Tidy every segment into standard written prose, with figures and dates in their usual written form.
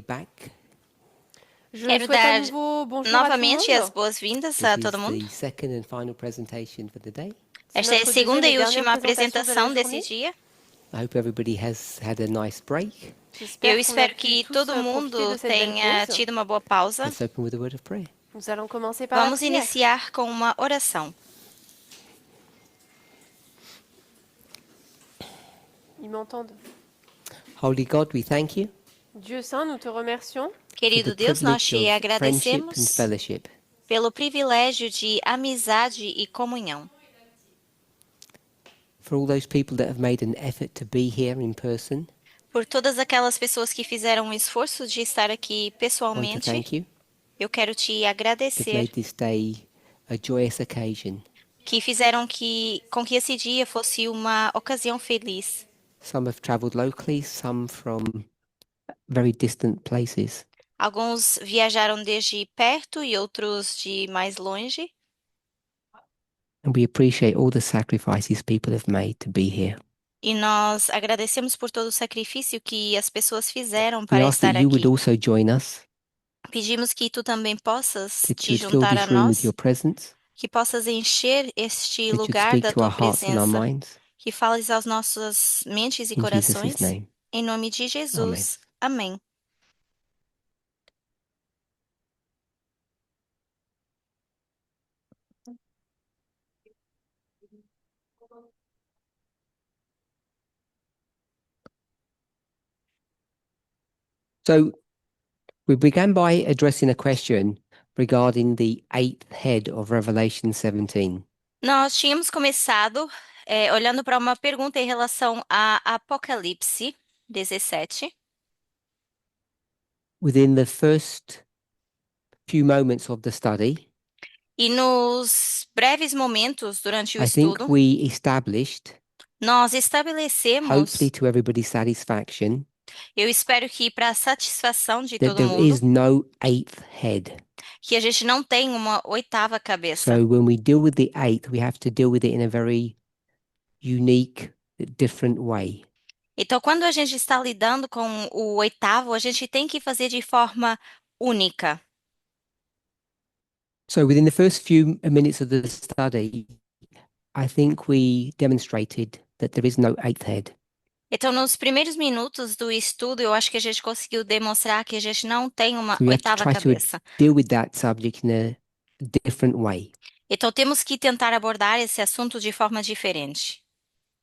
back. Je Quero souhaite à dar nouveau bonjour à tout le novamente as monde. boas-vindas This a is todo mundo. the second and final presentation for the day. C'est Esta é a notre segunda deuxième et e dernière última présentation de la apresentação desse journée. dia. I hope everybody has had a nice break. J'espère Eu qu'on a espero pu que tous todo profiter mundo de cette belle tenha pause. tido uma boa pausa. Let's open with a word of prayer. Nous allons commencer par la Vamos prière. iniciar com uma oração. Ils m'entendent. Holy God, we thank you Dieu Saint, nous te remercions for the Querido Deus, nós privilege te of friendship and agradecemos fellowship, pelo privilégio de amizade e comunhão. for all those people that have made an effort to be here in person. Por todas aquelas pessoas que fizeram um esforço de estar aqui I want to pessoalmente, thank you. eu quero te They've agradecer, made this day a joyous occasion. que fizeram com que esse dia fosse uma ocasião feliz. Some have traveled locally, some from very distant places. Alguns viajaram desde perto e outros de mais longe. And we appreciate all the sacrifices people have made to be here. E nós agradecemos por todo o sacrifício que as pessoas fizeram We para ask that estar you would aqui. also join us Pedimos que tu também possas that te you would fill juntar a this room with nós, your presence, que possas encher este that you'd lugar speak da to our tua hearts and our presença, minds. que fales às nossas mentes e In Jesus' corações. name. Em nome de Jesus. Amém. So we began by addressing a question regarding the eighth head of Revelation 17. Nós tínhamos começado olhando para uma pergunta em relação a Apocalipse 17. Within the first few moments of the study, E nos breves momentos durante o I think estudo, we established, nós estabelecemos, hopefully to everybody's satisfaction, eu espero que para a satisfação de that todo there mundo, is no eighth head. que a gente não tem uma oitava cabeça. So when we deal with the eighth, we have to deal with it in a very unique, different way. Então, quando a gente está lidando com o oitavo, a gente tem que fazer de forma única. So within the first few minutes of the study, I think we demonstrated that there is no eighth head. Então, nos primeiros minutos do estudo, eu acho que a gente conseguiu demonstrar que a gente não tem uma So we have to oitava try to cabeça. deal with that subject in a different way. Então, temos que tentar abordar esse assunto de forma diferente.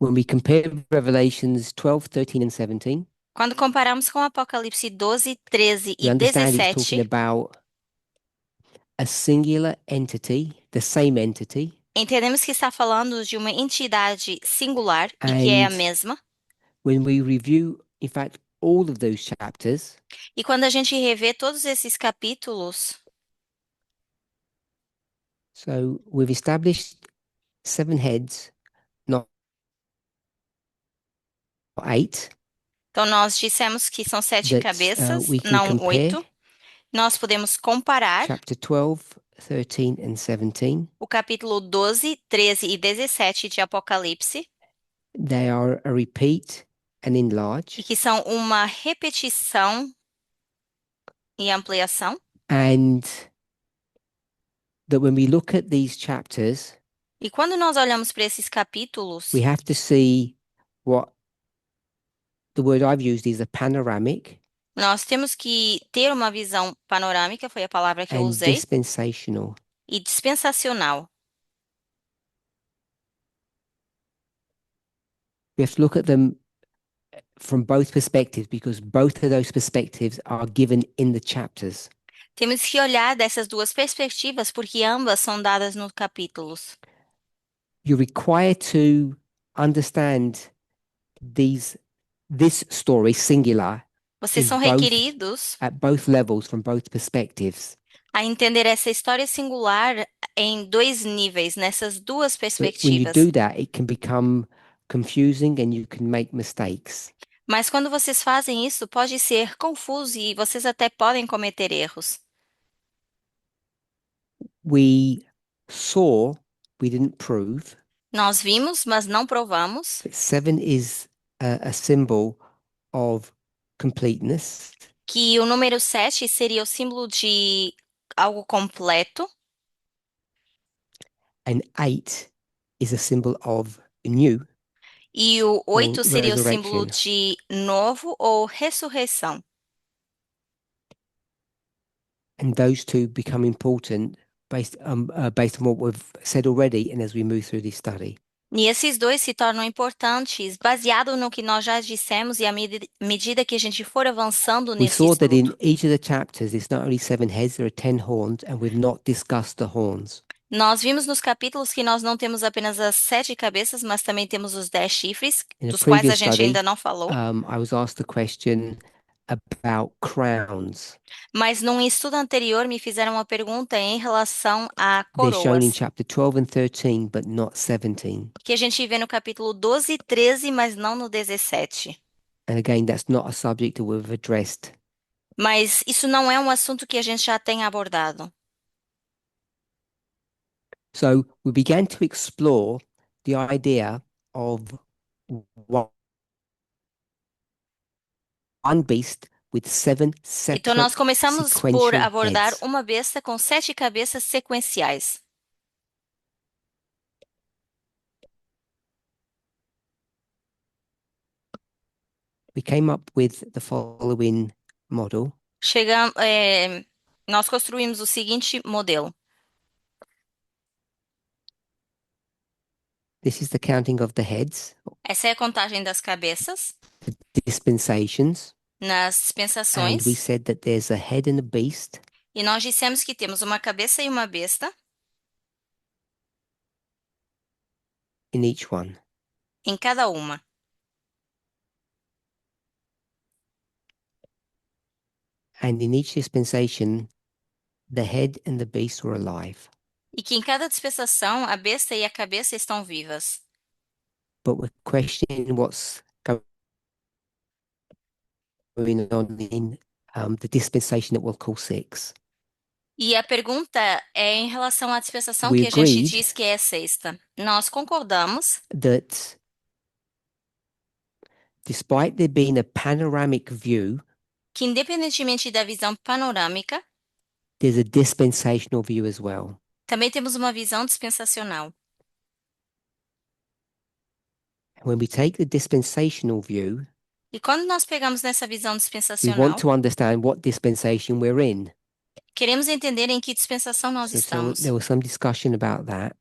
When we compare Revelations 12, 13, and 17, Quando comparamos com Apocalipse 12, 13 we e understand it's talking 17, about a singular entity, the same entity, entendemos que está falando de uma entidade singular e que é a and mesma. when we review, in fact, all of those chapters, E quando a gente revê todos esses capítulos, so we've established 7 heads, not 8, então nós dissemos que são 7 that cabeças, we can não compare 8. Nós podemos comparar chapter 12, 13, and 17. o capítulo 12, 13 e 17 de Apocalipse, They are a repeat and e enlarge, que são uma repetição e ampliação. and that when we look at these chapters, E quando nós olhamos para esses capítulos, we have to see what the word I've used is a panoramic nós temos que ter uma visão panorâmica, foi a palavra que eu and usei, dispensational. e dispensacional. We have to look at them from both perspectives because both of those perspectives are given in the chapters. Temos que olhar dessas duas perspectivas porque ambas são dadas nos capítulos. You're required to understand this story singular Vocês in são both requeridos at both levels from both perspectives. a entender essa história singular em dois níveis, nessas duas But when you perspectivas. do that, it can become confusing and you can make mistakes. Mas quando vocês fazem isso, pode ser confuso e vocês até podem cometer erros. We saw, we didn't prove, Nós vimos, mas não provamos, that 7 is a symbol of completeness. que o número 7 seria o símbolo de algo completo and 8 is a symbol of new e o or 8 seria o símbolo resurrection. de novo ou ressurreição. And those two become important based on what we've said already and as we move through this study. E esses dois se tornam importantes baseado no que nós já dissemos e à medida que a gente for avançando We nesse saw that in estudo. each of the chapters, it's not only 7 heads, there are 10 horns, and we've not discussed the horns. Nós vimos nos capítulos que nós não temos apenas as 7 cabeças, mas também temos os 10 chifres, In a dos quais a previous gente study, ainda não falou. I was asked the question about crowns. Mas num estudo anterior me fizeram uma pergunta em relação a They're shown in coroas, chapter 12 and 13, but not 17. que a gente vê no capítulo 12 e 13, mas não no 17. And again, that's not a subject that we've addressed. Mas isso não é um assunto que a gente já tem abordado. So we began to explore the idea of one beast with 7 Então nós separate começamos por sequential abordar heads. uma besta com 7 cabeças sequenciais. We came up with the following model. Nós construímos o seguinte modelo. This is the counting of the heads, Essa é a contagem das cabeças dispensations, nas and we dispensações. said that there's a head and a beast, E nós dissemos que temos uma cabeça e uma besta in each one. em cada uma. And in each dispensation, the head and the beast were alive. E que em cada dispensação a besta e a cabeça estão vivas. But we're questioning what's going on in the dispensation that we'll call 6. E a pergunta é em relação à dispensação We que a gente agreed diz que é a sexta. Nós concordamos that despite there being a panoramic view, que, independentemente da visão panorâmica, there's a dispensational view as well. também temos uma visão dispensacional. When we take the dispensational view, E quando nós pegamos nessa visão we dispensacional, want to understand what dispensation we're in. queremos entender em que dispensação nós So estamos. there was some discussion about that.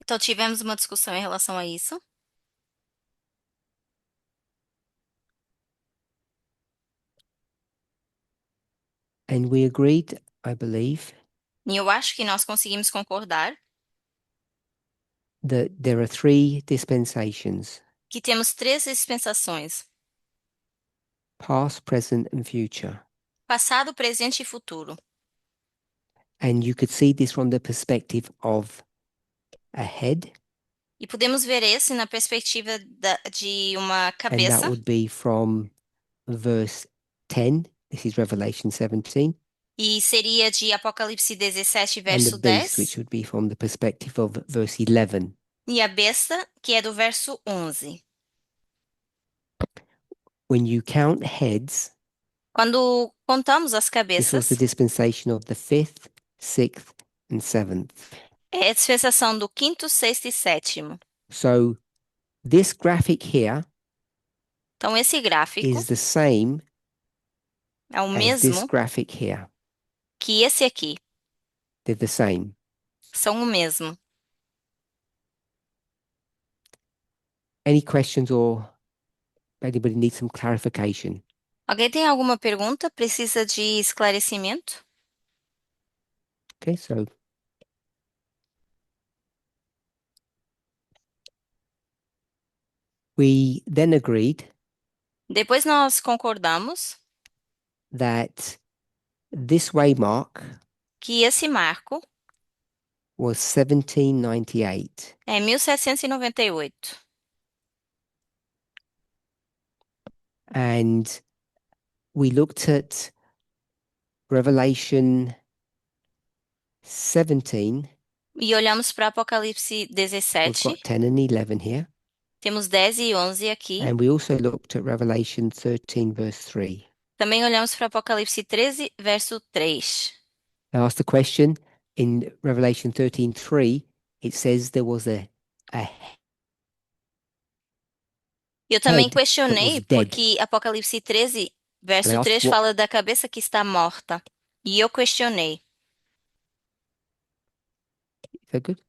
Então tivemos uma discussão em relação a isso. And we agreed, I believe, E eu acho que nós conseguimos concordar that there are 3 dispensations, que temos 3 dispensações: past, present, and future. passado, presente e futuro. And you could see this from the perspective of a head, E podemos ver esse na perspectiva de uma and that cabeça. would be from verse 10. This is Revelation 17. E seria de Apocalipse 17, And the verso beast, 10. which would be from the perspective of verse 11. E a besta, que é do verso 11. When you count heads, Quando contamos as this was cabeças, the dispensation of the 5th, 6th, and 7th. é a dispensação do quinto, sexto e sétimo. So this graphic here Então, esse gráfico is the same é o as this mesmo graphic here. que esse aqui. They're the same. São o mesmo. Any questions or anybody needs some clarification? Alguém tem alguma pergunta? Precisa de esclarecimento? Okay, so we then agreed Depois nós concordamos that this waymark que esse marco was 1798. é 1798. And we looked at Revelation 17. E olhamos para Apocalipse We've 17. got 10 and 11 here. Temos 10 e 11 aqui. And we also looked at Revelation 13, verse 3. Também olhamos para Apocalipse 13, verso 3. I asked the question in Revelation 13:3. It says there was a Eu também head that questionei was dead. porque Apocalipse 13, And I verso asked 3 what fala da cabeça que está morta. E eu questionei. is that good?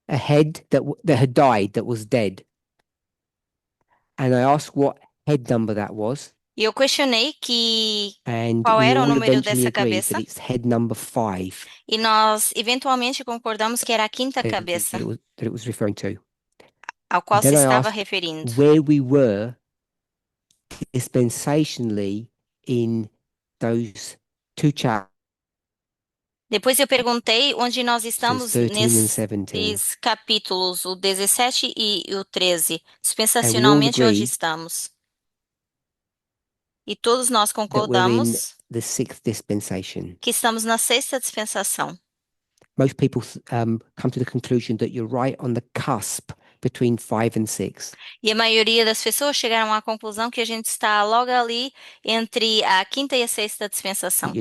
A head that had died that was dead. And I asked what head number that was, E eu questionei and qual we era o all número eventually dessa agreed that cabeça. it's head number 5 E nós eventualmente concordamos que era a quinta cabeça that it was referring to. ao qual Then se I estava asked referindo. where we were dispensationally in those two chapters, Depois eu perguntei onde nós estamos 13 and 17. nesses capítulos, o 17 e o 13. And we all Dispensacionalmente, onde agree estamos? E todos nós that we're in concordamos the 6th dispensation. que estamos na sexta dispensação. Most people come to the conclusion that you're right on the cusp between 5 and 6. E a maioria das pessoas chegaram à conclusão que a gente está logo ali entre a quinta e a sexta dispensação.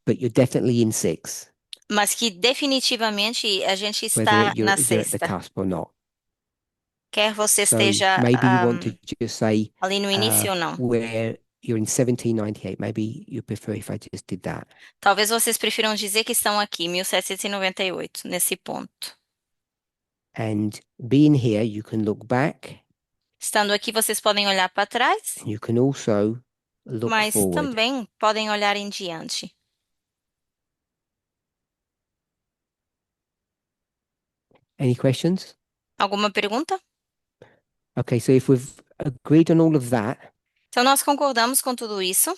But you're definitely in 6, Mas que definitivamente a gente whether está na you're at the sexta. cusp or not. Quer você So esteja maybe you want to just say ali no início ou não. where you're in 1798. Maybe you prefer if I just did that. Talvez vocês prefiram dizer que estão aqui, 1798, nesse ponto. And being here, you can look back. Estando aqui, vocês podem olhar para trás, You can also look mas forward. também podem olhar em diante. Any questions? Alguma pergunta? Okay, so if we've agreed on all of that, Então, nós concordamos com tudo isso.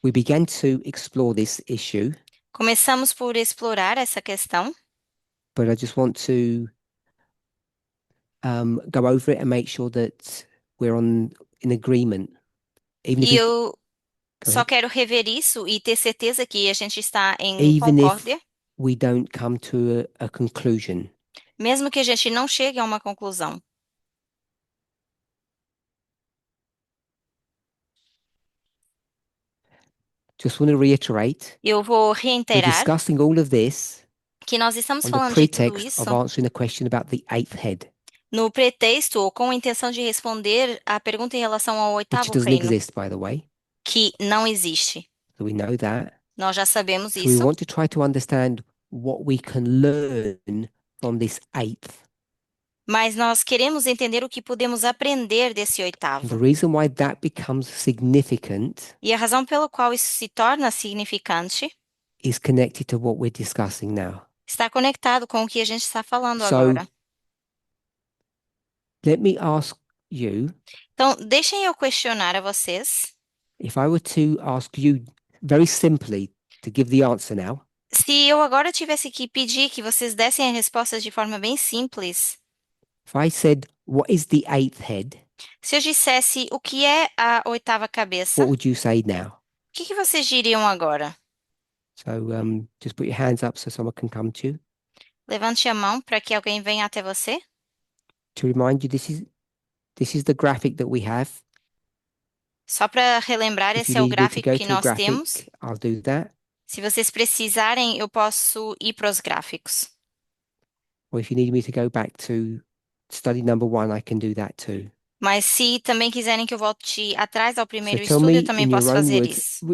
we began to explore this issue, Começamos por explorar essa questão, but I just want to go over it and make sure that we're in agreement. Even if e we, eu go só ahead. quero rever isso e ter certeza que a gente está em Even if concórdia, we don't come to a conclusion. mesmo que a gente não chegue a uma conclusão. Just want to reiterate, Eu vou we're reiterar discussing all of this que nós estamos on the falando de tudo pretext isso of answering a question about the 8th head, no pretexto ou com a intenção de responder à pergunta em relação ao which oitavo doesn't reino, exist, by the way. que não existe. So we know that. Nós já sabemos So we isso, want to try to understand what we can learn from this 8th. mas nós queremos entender o que podemos aprender desse And the oitavo. reason why that becomes significant E a razão pela qual isso se torna significante is connected to what we're discussing now. está conectado com o que a gente está falando So agora. let me ask you, Então, deixem eu questionar a vocês. if I were to ask you very simply to give the answer now, Se eu agora tivesse que pedir que vocês dessem a resposta de forma bem simples, if I said, what is the 8th head? se eu dissesse o que é a oitava cabeça, What o would you say now? que vocês diriam agora? So just put your hands up so someone can come to you. Levante a mão para que alguém venha até você. To remind you, this is the graphic that we have. Só para relembrar, If esse you é o need me to gráfico go que to a nós temos. graphic, I'll do that. Se vocês precisarem, eu posso ir para os gráficos. Or if you need me to go back to study number 1, I can do that too. Mas se também quiserem que eu volte atrás ao So primeiro tell estudo, me eu também in your posso own fazer words, isso.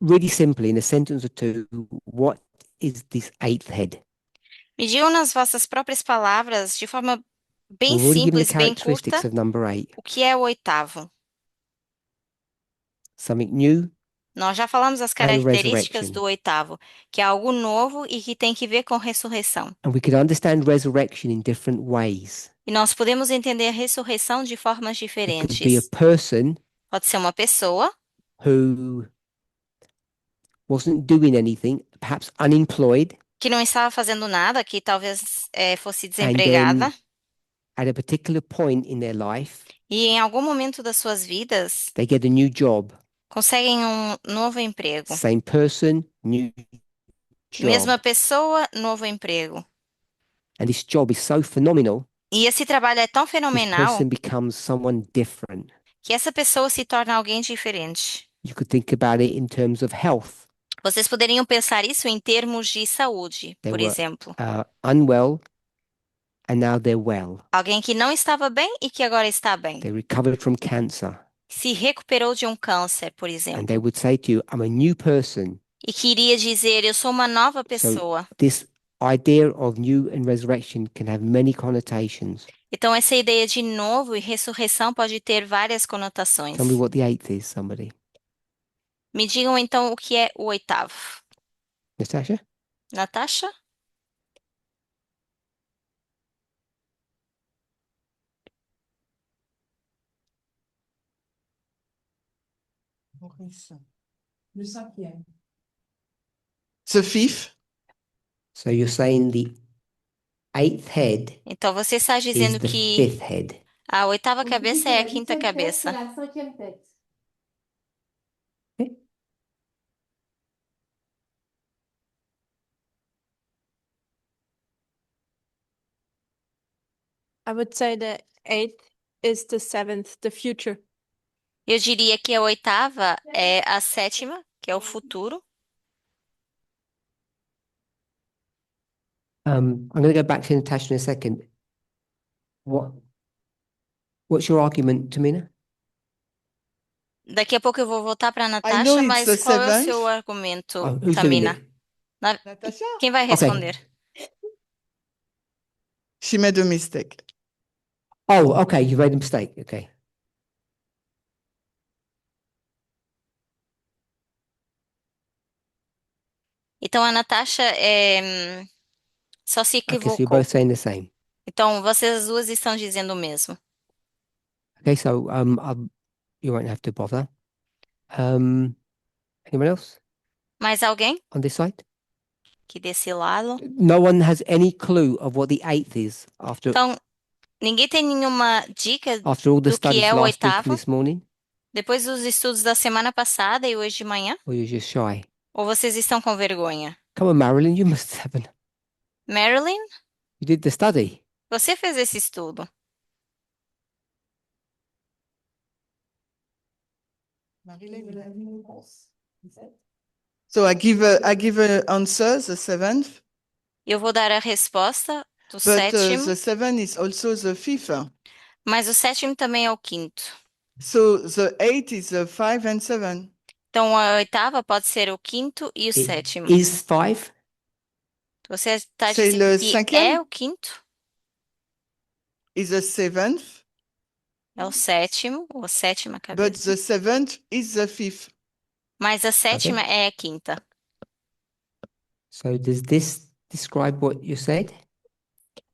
really simply, in a sentence or two, what is this 8th head? Me digam nas vossas próprias palavras, de forma bem We've already given the simples, bem characteristics curta, of number 8. o que é o oitavo. Something new Nós já falamos as and características resurrection. do oitavo, que é algo novo e que tem que ver com ressurreição. And we could understand resurrection in different ways. E nós podemos entender a ressurreição de formas It could be a diferentes. person Pode ser uma pessoa who wasn't doing anything, perhaps unemployed, que não estava fazendo nada, que talvez fosse and desempregada, then at a particular point in their life, e em algum momento das suas vidas they get a new job. conseguem um novo emprego. Same person, new job. Mesma pessoa, novo emprego. And this job is so phenomenal, E esse trabalho é tão this fenomenal person becomes someone different. que essa pessoa se torna alguém diferente. You could think about it in terms of health. Vocês poderiam pensar isso em termos de saúde, They por were exemplo. unwell, and now they're well. Alguém que não estava bem e que agora está bem. They recovered from cancer. Se recuperou de um câncer, por And exemplo. they would say to you, I'm a new person. E queria dizer, eu sou uma nova So pessoa. this idea of new and resurrection can have many connotations. Então, essa ideia de novo e ressurreição pode ter várias conotações. Tell me what the eighth is, somebody. Me digam, então, o que é o oitavo. Natasha? Natasha? Le cinquième. The fifth So you're saying the eighth head Então, você está is dizendo the que fifth head. a oitava cabeça é a quinta cabeça. la cinquième tête. I would say the eighth is the seventh, the future. Eu diria que a oitava é a sétima, que é o futuro. I'm going to go back to Natasha in a second. What's your argument, Tamina? Daqui a pouco eu vou voltar para a know Natasha, it's mas the qual é o seventh. seu argumento, Oh, who's doing Tamina? it? Natasha? Quem vai responder? She made a mistake. Oh, okay, you made a mistake. Okay. Então a Natasha só se Okay, so you're equivocou. both saying the same. Então vocês duas estão dizendo o mesmo. Okay, so you won't have to bother. Anyone else Mais alguém on this side? que desse lado? No one has any clue of what the eighth is after Então, ninguém tem nenhuma dica all the do que studies é o last week and oitavo? this morning? Depois dos estudos da semana passada e hoje de manhã? Or you're just shy? Ou vocês estão com vergonha? Come on, Marilyn, you must have Marilyn, you did the study. você fez esse estudo. So I give a answer, the seventh, Eu vou dar a resposta do but sétimo, the seven is also the fifth. mas o sétimo também é o quinto. So the eight is the five and seven. Então, a oitava pode ser o quinto e o It sétimo. is five. Você está C'est dizendo le que cinquième? é o quinto, Is the seventh, é o sétimo, ou a sétima but cabeça. the seventh is the fifth. Mas a sétima é a quinta. So does this describe what you said?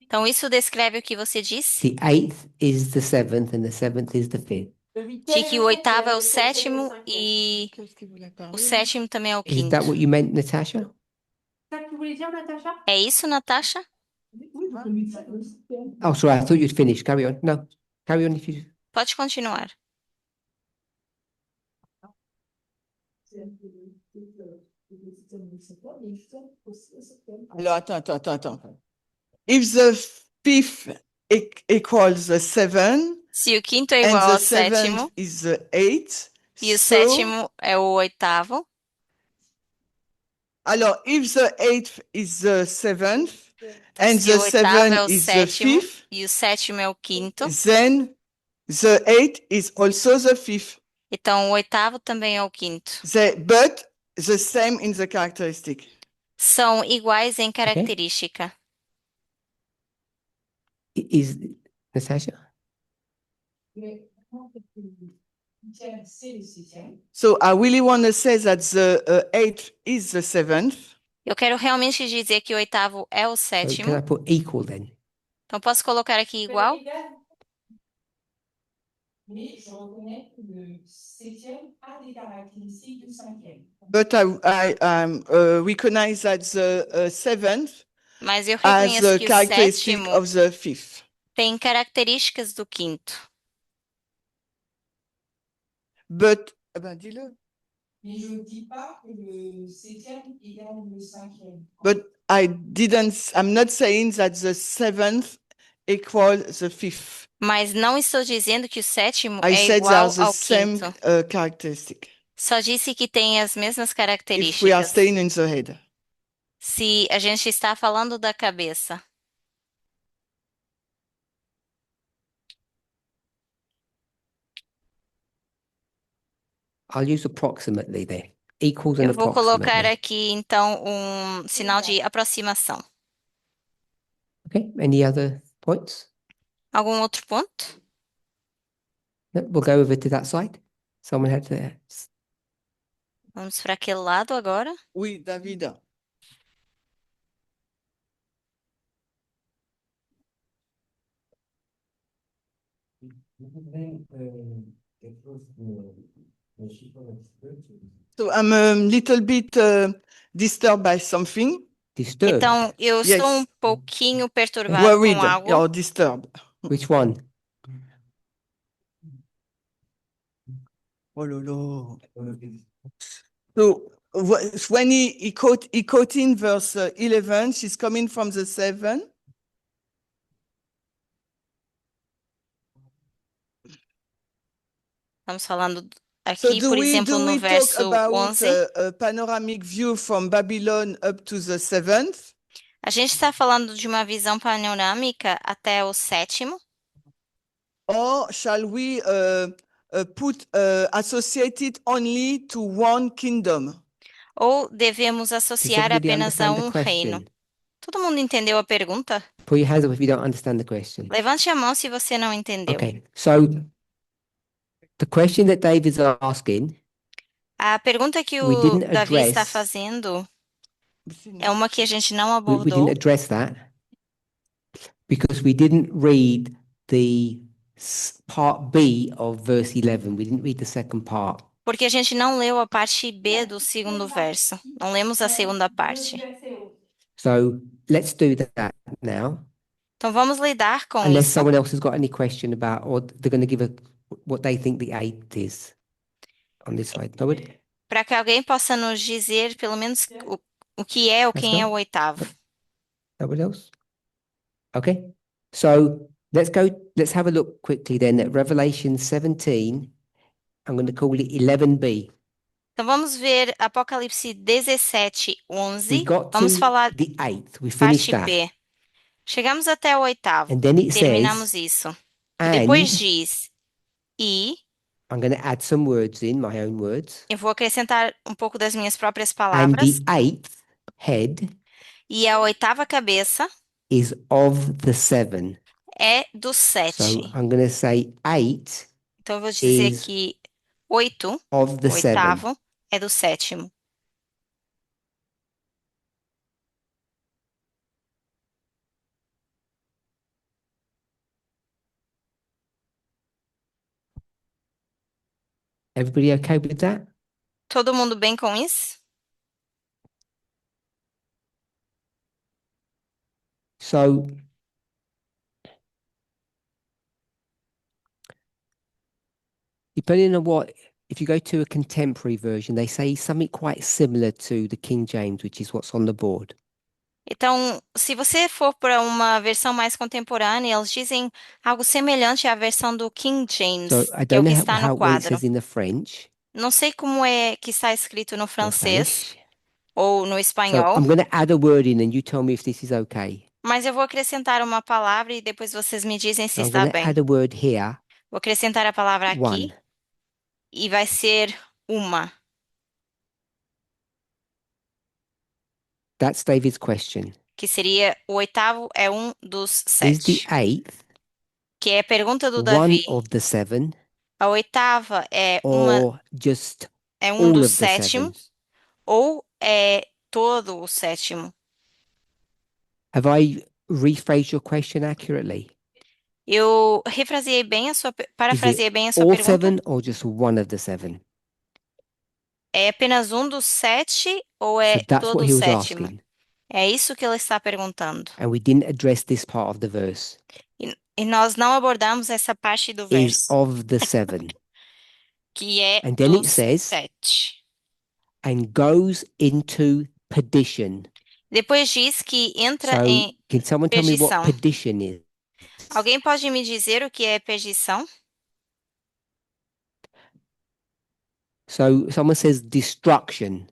Então, isso descreve o que você disse? The eighth is the seventh and the seventh is the fifth. De que o oitavo é o sétimo e o sétimo também é o Is quinto. that what you meant, Natasha? Ça que tu voulais dire, Natacha? É isso, Natasha? Oh, sorry, I thought you'd finished. Carry on. No, carry on if you. Pode continuar. Alors, attends. If the fifth equals the seven, Se o quinto é and igual the ao seventh sétimo is the eight, e o so, sétimo é o oitavo, alors, if the eighth is the seventh, and se o the oitavo seven é o is the sétimo fifth, e o sétimo é o quinto, then the eighth is also the fifth. então o oitavo também é o quinto. But the same in the characteristic. São iguais em característica. Is Natasha? So I really want to say that the eighth is the seventh, Eu quero realmente dizer que o oitavo é o So can sétimo. I put equal then? Então posso colocar aqui igual? but I recognize that the seventh Mas eu has reconheço the que o characteristic sétimo of the fifth. tem características do quinto. But, ben, dis-le. But I'm not saying that the seventh equals the fifth. Mas não estou dizendo que o sétimo I é said they igual are the ao same quinto. characteristic. Só disse que tem as mesmas if we are características. staying in the head. Se a gente está falando da cabeça. I'll use approximately there. Equals and Eu vou colocar approximately. aqui, então, um sinal de aproximação. Okay, any other points? Algum outro ponto? No, we'll go over to that side. Someone had to. Vamos para aquele lado agora. Oui, David. So I'm a little bit disturbed by something. Disturbed. Então, eu estou um Yes. pouquinho perturbado Worried com algo. or disturbed. Which one? Oh, lolo. So when he quote in verse 11, she's coming from the 7. Estamos falando So aqui, por exemplo, do no we talk verso about 11. a panoramic view from Babylon up to the 7th? A gente está falando de uma visão panorâmica até o 7º? Or shall we put associate it only to one kingdom? Ou devemos Does associar everybody apenas a understand the reino? question? Todo mundo entendeu a pergunta? Put your hands up if you don't understand the question. Levante a mão se você não entendeu. Okay, so the question that David's asking, A pergunta que we o didn't Davi está address. fazendo é uma que a gente não We didn't abordou, address that because we didn't read the part B of verse 11. We didn't read the second part. porque a gente não leu a parte B do segundo verso. Não lemos a segunda parte. So let's do that now. Então vamos lidar com Unless isso. someone else has got any question about, or they're going to give what they think the 8 is on this side. Nobody? Para que alguém possa nos dizer pelo menos o que é ou Let's quem é go. o oitavo. Nobody else? Okay. So let's have a look quickly then at Revelation 17. I'm going to call it 11b. Então vamos ver Apocalipse 17, We 11. got Vamos to falar the 8th. We finished parte that. B. Chegamos até o oitavo. And then it Terminamos says, isso. E depois and diz, e I'm going to add some words in, my own words. eu vou acrescentar um pouco das minhas próprias And palavras. the 8th head E a oitava cabeça is of the 7. é do So 7. I'm going to say 8 Então eu vou dizer is que 8, of the 7. oitavo, é do 7º. Everybody okay with that? Todo mundo bem com isso? So depending on if you go to a contemporary version, they say something quite similar to the King James, which is what's on the board. Então, se você for para uma versão mais contemporânea, eles dizem algo semelhante à versão do King James, So I que é o don't que know está no what it quadro. says in the French Não sei como é que está escrito no or francês Spanish. ou no So espanhol, I'm going to add a word in and you tell me if this is okay. mas eu vou acrescentar uma palavra e depois vocês me dizem se So I'm está going to bem. add a word here, Vou acrescentar a palavra aqui one. e vai ser uma. That's David's question. Que seria o oitavo é um dos Is the 7. 8th Que é a pergunta do one Davi. of the 7 A oitava é or just um all dos of the 7? 7 ou é todo o 7º? Have I rephrased your question accurately? Eu refraseei bem a sua, Is parafraseei it bem a sua all pergunta. 7 or just one of the 7? É apenas um dos 7 ou So é that's todo what o he was 7º? asking. É isso que ele está perguntando. And we didn't address this part of the verse. E nós não abordamos essa parte do Is verso, of the 7 que é And then it dos says- 7. and goes into perdition. Depois diz que entra So em can someone tell me what perdição. perdition is? Alguém pode me dizer o que é perdição? So someone says destruction.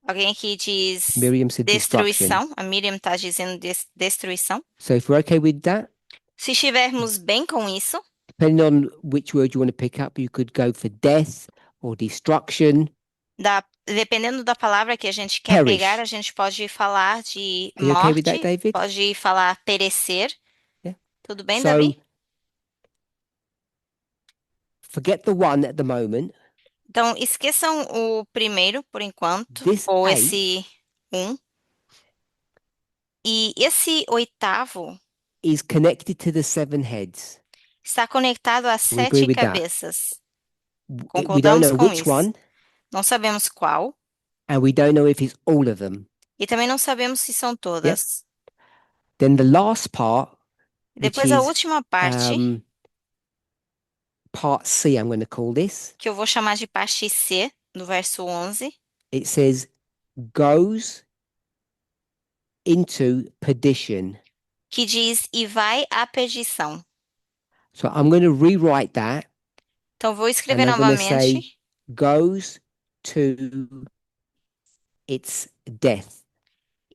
Alguém aqui diz Miriam said destruction. destruição. A Miriam está dizendo destruição. So if we're okay with that, Se estivermos bem com isso, depending on which word you want to pick up, you could go for death or destruction. dependendo da palavra que a gente quer Perish. pegar, a gente pode falar de Are you okay with that, morte, David? pode falar perecer. Yeah. Tudo bem, So Davi? forget the one at the moment. Então, esqueçam o primeiro, por enquanto, This ou eighth esse 1. E esse oitavo is connected to the 7 heads. está conectado a We agree 7 with that. cabeças. We don't Concordamos know com which isso. one, Não sabemos qual, and we don't know if it's all of them. e também não sabemos se são todas. Then the last part, which Depois, a is última parte, part C, I'm going to call this. que eu vou chamar de parte C, do verso 11, It says goes into perdition. que diz, e vai à perdição. So I'm going to rewrite that, Então, vou escrever and I'm going to novamente, say goes to its death.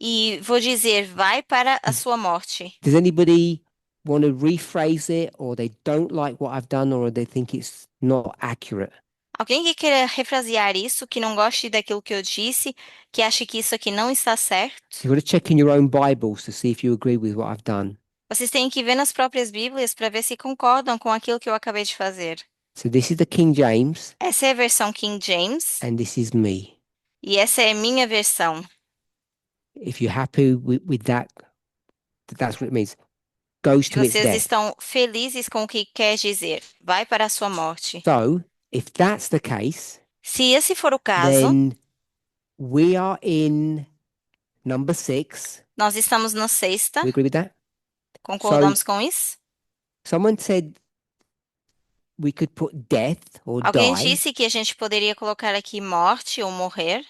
e vou dizer, vai para a sua morte. Does anybody want to rephrase it, or they don't like what I've done, or they think it's not accurate? Alguém que queira refrasear isso, que não goste daquilo que eu disse, que ache que isso aqui não está certo, So you've got to check in your own Bibles to see if you agree with what I've done. vocês têm que ver nas próprias Bíblias para ver se concordam com aquilo que eu acabei de fazer. So this is the King James, Essa é a versão King James and this is me. e essa é a minha versão. If you're happy with that, that's what it means. Goes Se to its vocês death. estão felizes com o que quer dizer, vai para a sua morte. So if that's the case, Se esse for o caso, then we are in number 6. nós estamos na sexta. We agree with that? Concordamos com isso? Someone said we could put death or Alguém die, disse que a gente poderia colocar aqui morte ou morrer,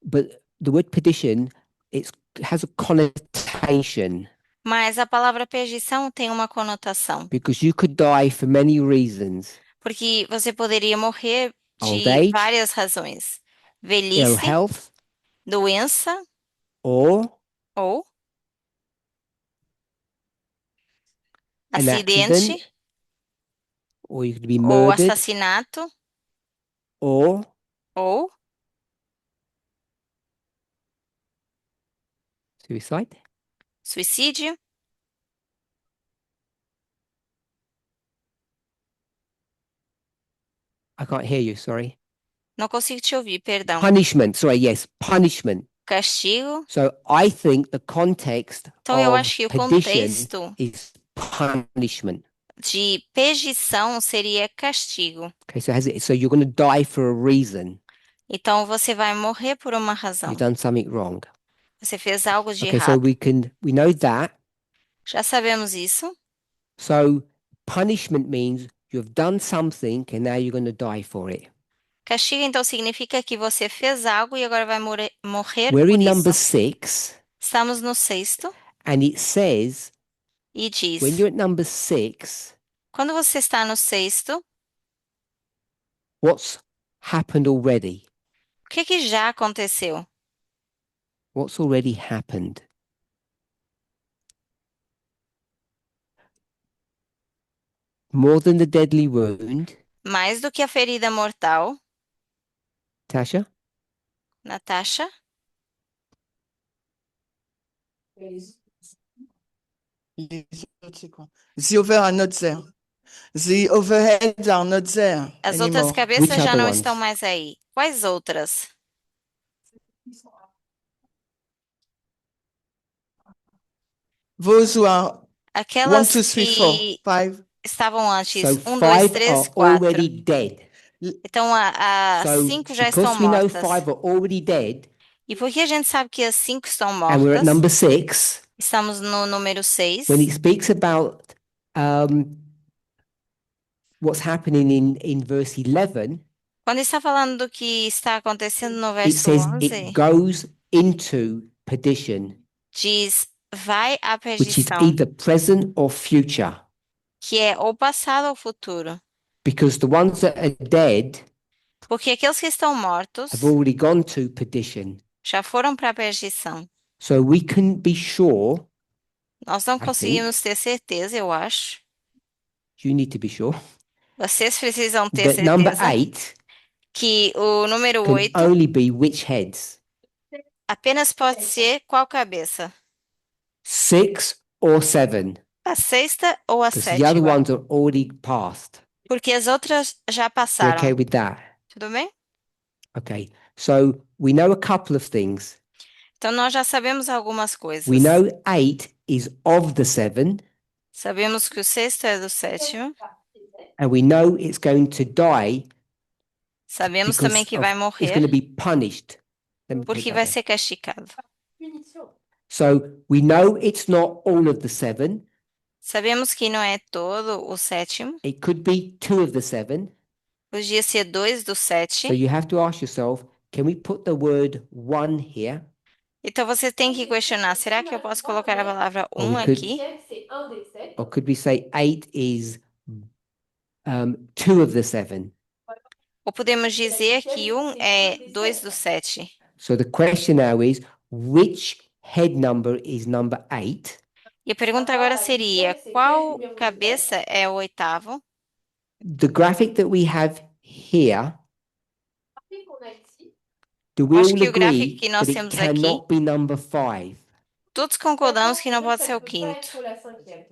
but the word perdition, it has a connotation mas a palavra perdição tem uma conotação, because you could die for many reasons. porque você poderia morrer Old de age, várias razões. Ill Velhice, health, doença or ou an acidente accident, or you could be ou murdered, assassinato or ou suicide. suicídio. I can't hear you, sorry. Não consigo te ouvir, perdão. Punishment, sorry, yes, punishment. Castigo. So I think the context Então, eu of acho que o perdition contexto is punishment. de perdição seria castigo. Okay, so you're going to die for a reason. Então, você vai morrer por uma razão. You've done something wrong. Você fez algo de Okay, so errado. we know that. Já sabemos isso. So punishment means you've done something and now you're going to die for it. Castigo, então, significa que você fez algo e agora vai morrer We're por in number isso. 6, Estamos no sexto and it says e diz, when you're at number 6, quando você está no sexto, what's happened already? o que já aconteceu? What's already happened? More than the deadly wound, Mais do que a ferida mortal, Tasha? Natasha? The over are not there. The overheads are not there As outras anymore. cabeças Which já other não ones? estão mais aí. Quais outras? Those who are 1, Aquelas 2, 3, 4, que 5. estavam antes. So 1, 2, 5 3, are 4. already dead. Então, a So 5 já estão because we know mortas. 5 are already dead, E porque a gente sabe que as 5 estão and we're at mortas, number 6, estamos no número 6. when it speaks about what's happening in verse 11, Quando está falando do que está acontecendo no it verso says 11, it goes into perdition, diz, vai à which is perdição, either present or future. que é ou passado ou futuro. Because the ones that are dead Porque aqueles que estão mortos have already gone to perdition. já foram para a perdição. So we can be sure, Nós não I conseguimos ter certeza, eu acho. you need to be sure, Vocês precisam ter that number certeza 8 que o número can 8 only be which heads? apenas pode ser qual cabeça? 6 or 7? A sexta ou a Because the other sétima? ones are already passed. Porque as outras já You passaram. okay with that? Tudo bem? Okay. So we know a couple of things. Então nós já sabemos algumas coisas. We know 8 is of the 7, Sabemos que o sexto é do sétimo. and we know it's going to die Sabemos because também que of- vai it's morrer going to be punished. Let me take porque that vai there. ser castigado. Punition. So we know it's not all of the 7. Sabemos que não é todo o sétimo. It could be 2 of the 7. Podia ser 2 do So 7. you have to ask yourself, can we put the word 1 here? Então você tem que questionar, será que eu posso colocar a palavra Or 1 we could- aqui? C'est un des sept. Or could we say 8 is 2 of the 7? Ou podemos dizer que 1 é 2 do 7? So the question now is, which head number is number 8? E a pergunta agora seria, qual cabeça é o oitavo? The graphic that we have here, Après qu'on a ici, do we Acho all que o gráfico agree que nós that it temos aqui- cannot be number 5? Todos concordamos que não d'accord, pode ser o ça peut pas quinto. être la cinquième.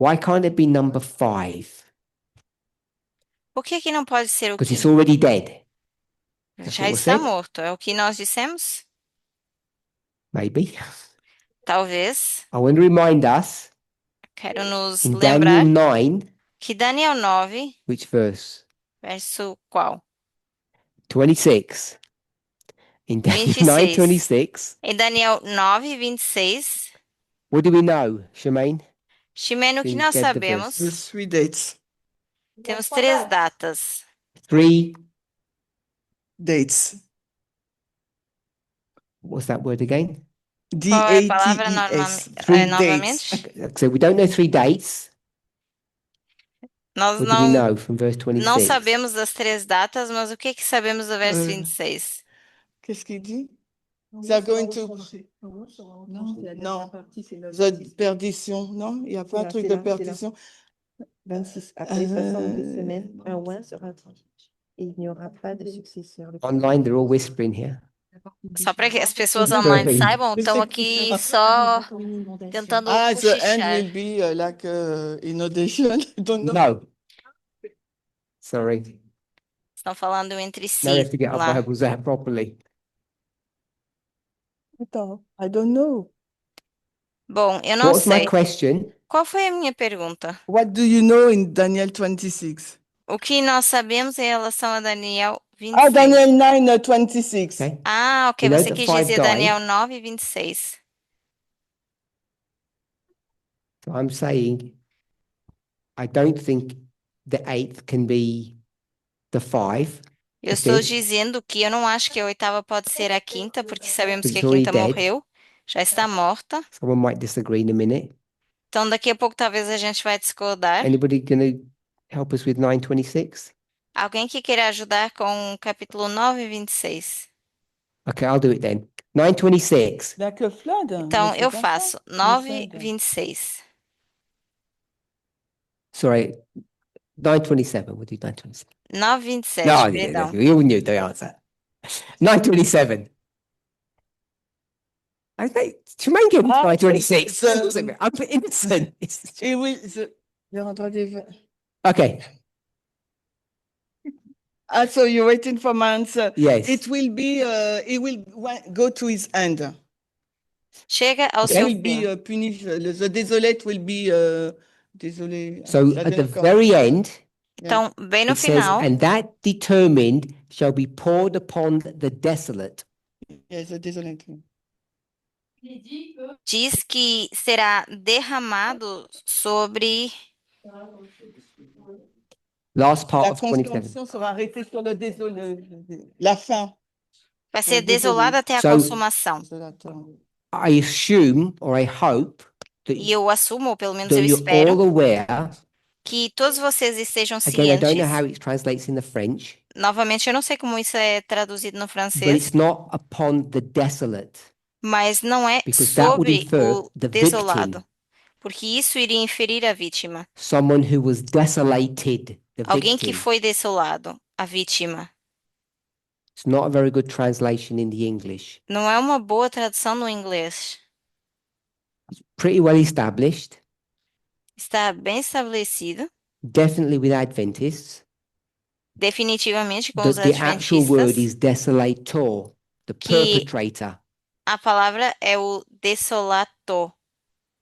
Why can't it be number 5? Por que que não pode ser o Because it's quinto? already dead. That's Já what was está said. morto, é o que nós dissemos? Maybe. Talvez. I want to remind us Quero nos in lembrar Daniel 9, que Daniel 9, which verse? verso qual? 26. In Daniel 26. 9:26, Em Daniel 9, 26, what do we know, Shemaine? Ximeno, o que Sim, nós get the sabemos, verse. The 3 dates. temos Trois 3 dates. datas. 3, Dates. what's that word again? Qual é a palavra D-A-T-E-S. norma- 3 novamente? dates. So we don't know 3 dates. Nós What do we não, know from verse 26? não sabemos das 3 datas, mas o que que sabemos do verso 26? Qu'est-ce qu'il dit? They're going to... Non, the perdition, non? Il n'y a pas un truc de perdition? 26. Après 62 Euh, semaines, un oin sera tranché. Et il n'y aura pas de successeur. Online, they're all whispering here. Só para que as pessoas Sorry. online saibam, estão aqui só tentando Ah, the end cochichar. will be like inundation. I don't know. No. Sorry. Estão falando entre si Now we have to get our lá. Bibles out properly. I don't know. Bom, eu não What was my sei. question? Qual foi a minha pergunta? What do you know in Daniel 26? O que nós sabemos em relação a Daniel Ah, 26? Daniel 9, 26. Okay. Ah, ok, You know você that quis five dizer died? Daniel 9, 26. So I'm saying I don't think the 8th can be the 5. Eu Ok. estou dizendo que eu não acho que a oitava pode ser a quinta, porque sabemos que a It's already quinta dead. morreu, já está morta. Someone might disagree in a minute. Então daqui a pouco talvez a gente vai discordar. Anybody going to help us with 9:26? Alguém que queira ajudar com o capítulo 9, 26. Okay, I'll do it then. 9:26. Like a flood. Então mais c'est eu comme faço ça. 9, flood. 26. Sorry, 9:27. We'll do 9:27. 9, 27, No, perdão. you all knew the answer. 9:27. I think Tremaine gave me Ah, 9:26. it's, I'm innocent. It will, you're entendez- Okay. Ah, so you're waiting for my answer. Yes. It will be, it will go to his end. Chega ao Okay. seu Will be fim. punished. The desolate will be, désolé. So I at don't the know. very end, Então, bem no it says, final, and that determined shall be poured upon the desolate. Yes, the desolate. il dit que diz que será derramado sobre Last part La of 27. consommation sera arrêtée sur le désolé. La fin. vai ser désolé. desolada até a So- consumação. Désolate. I assume or I hope that, E eu assumo, ou pelo menos that eu you're espero, all aware. que todos vocês estejam Again, I don't know cientes. how it translates in the French. Novamente, eu não sei como isso é traduzido no but francês, it's not upon the desolate, mas não é because that would sobre infer o the desolado, victim, porque isso iria inferir a vítima. someone who was desolated, the Alguém que victim. foi desolado, a vítima. It's not a very good translation in the English. Não é uma boa tradução no inglês. Pretty well established, Está bem estabelecido, definitely with Adventists, definitivamente com os that the actual word adventistas, is desolator, the que perpetrator. a palavra é o desolator,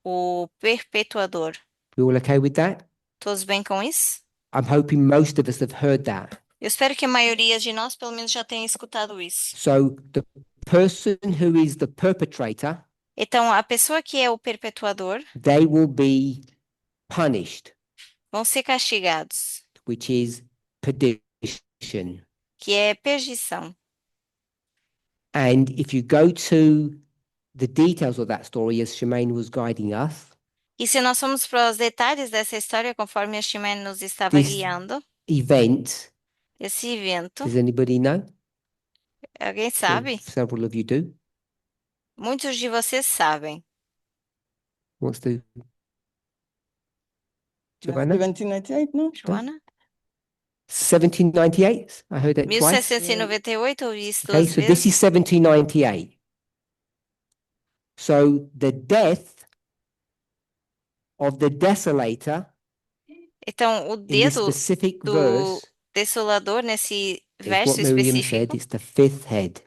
o perpetuador. We all okay with that? Todos bem com isso? I'm hoping most of us have heard that. Eu espero que a maioria de nós, pelo menos, já tenha escutado isso. So the person who is the perpetrator, Então, a pessoa que é o perpetuador they will be punished, vão ser castigados, which is perdition. que é perdição. And if you go to the details of that story, as Shemaine was guiding us, E se nós formos para os detalhes dessa história, conforme a Shimene nos estava This- guiando, event, esse evento, does anybody know? alguém Sure, sabe? several of you do. Muitos de vocês sabem. Wants to? Giovanna? 1798, no? Joana? 1798. I heard that twice. 1798, ouvi isso Okay, duas so this vezes. is 1798. So the death of the desolator Então, o in this dedo specific do verse desolador nesse is verso what Miriam said, específico, it's the fifth head.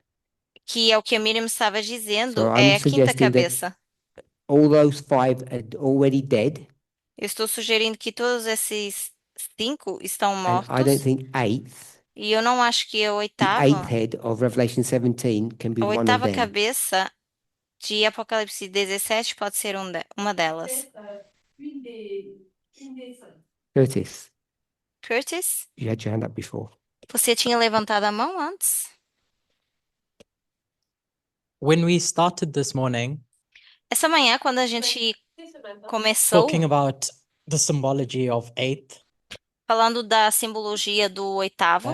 que é o que a Miriam estava dizendo, So é I'm a quinta suggesting that cabeça. all those five are already dead, Eu estou sugerindo que todos esses 5 estão and I don't mortos, think eighth, e eu não acho que the eighth head of Revelation 17 can be a one of oitava them. cabeça de Apocalipse 17 pode ser uma delas. C'est une des cinq. Curtis, Curtis, you had your hand up before. você tinha levantado a mão antes? When we started this morning Essa manhã, quando a gente C'est ce matin. começou talking about the symbology of eighth, falando da simbologia do oitavo,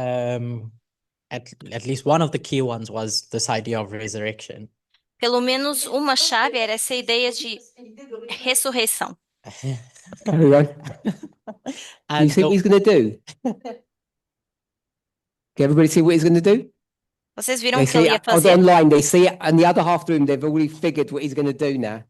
at least one of the key ones was this idea of resurrection. pelo menos uma chave era essa ideia de ressurreição. Carry on. You And see what he's going to do? Can everybody see what he's going to do? Vocês viram They o que ele see ia it fazer? online. They see it in the other half of the room. They've already figured what he's going to do now.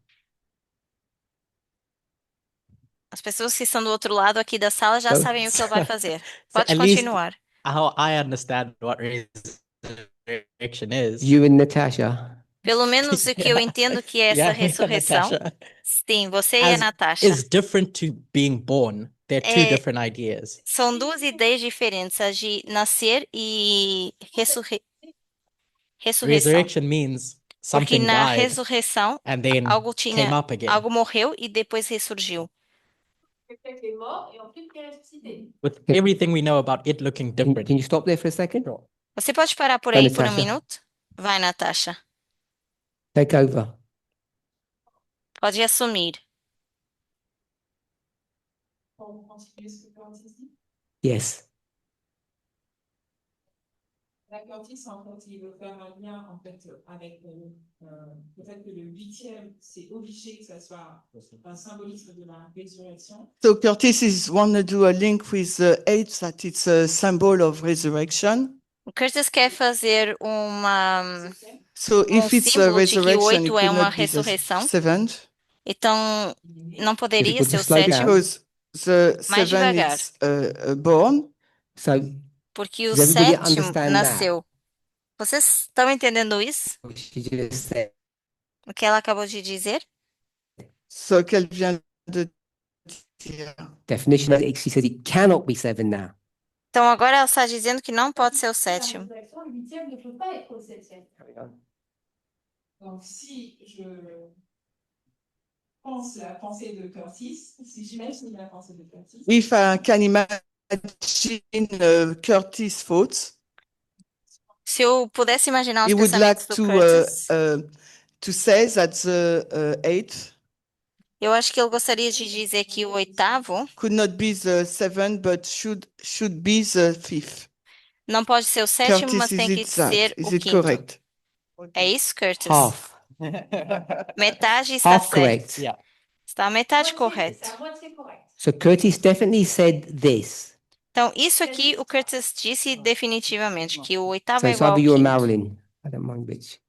As pessoas que estão do outro lado aqui da sala já So- sabem o que ele vai fazer. so Pode at least continuar. how I understand what resurrection is. You and Natasha. Pelo menos o que eu entendo que é essa Yeah, ressurreição. Natasha, Sim, você e a as- Natasha. is different to being born. They're two É- different ideas. São duas ideias diferentes, a de nascer e ressurreição. Resurrection means Porque something na died ressurreição, and then algo came tinha, up again. algo morreu e depois ressurgiu. Quelqu'un qui est mort et ensuite qui est ressuscité. With everything we know about it looking different. Can you stop there for a second? Você pode parar por Vai, aí por um Natasha. minuto? Vai, Natasha. Take over. Pode assumir. Pour continuer ce que Curtis dit. Yes. La Curtis, en fait, il veut faire un lien en fait, avec le fait que le huitième, c'est obligé que ça soit un symbolisme de la résurrection. So Curtis is want to do a link with the eight, that it's a symbol of resurrection. O Curtis quer fazer uma. So if it's a símbolo de que o resurrection, it oito é could uma not be the ressurreição. seventh. Então, não poderia Difficult ser to o slow down. sétimo, Because the Mais seven devagar. is born. So porque o Does everybody sétimo understand nasceu. Vocês estão entendendo isso? what she just said. O que ela acabou de dizer? Ce qu'elle vient de dire. Definition, she said it cannot be seven now. Então, agora ela está dizendo que não pode ser o sétimo. La résurrection, le huitième ne peut pas être au septième. Carry on. Donc, si je pense la pensée de Curtis, si j'imagine la pensée de Curtis, If I can imagine Curtis' thoughts, Se eu pudesse imaginar os he would like pensamentos do Curtis, to say that the eighth eu acho que ele gostaria de dizer que o oitavo could not be the seventh, but should be the fifth. Não pode ser o sétimo, mas Curtis, tem is que it that? ser Is o it quinto. correct? É isso, Curtis? Half, Metade está half certo. correct. Yeah. Está a metade C'est correto. à moitié correct. So Curtis definitely said this. Então, isso aqui o Curtis disse definitivamente, que o oitavo So é it's igual ao either you or quinto. Marilyn. I don't mind which.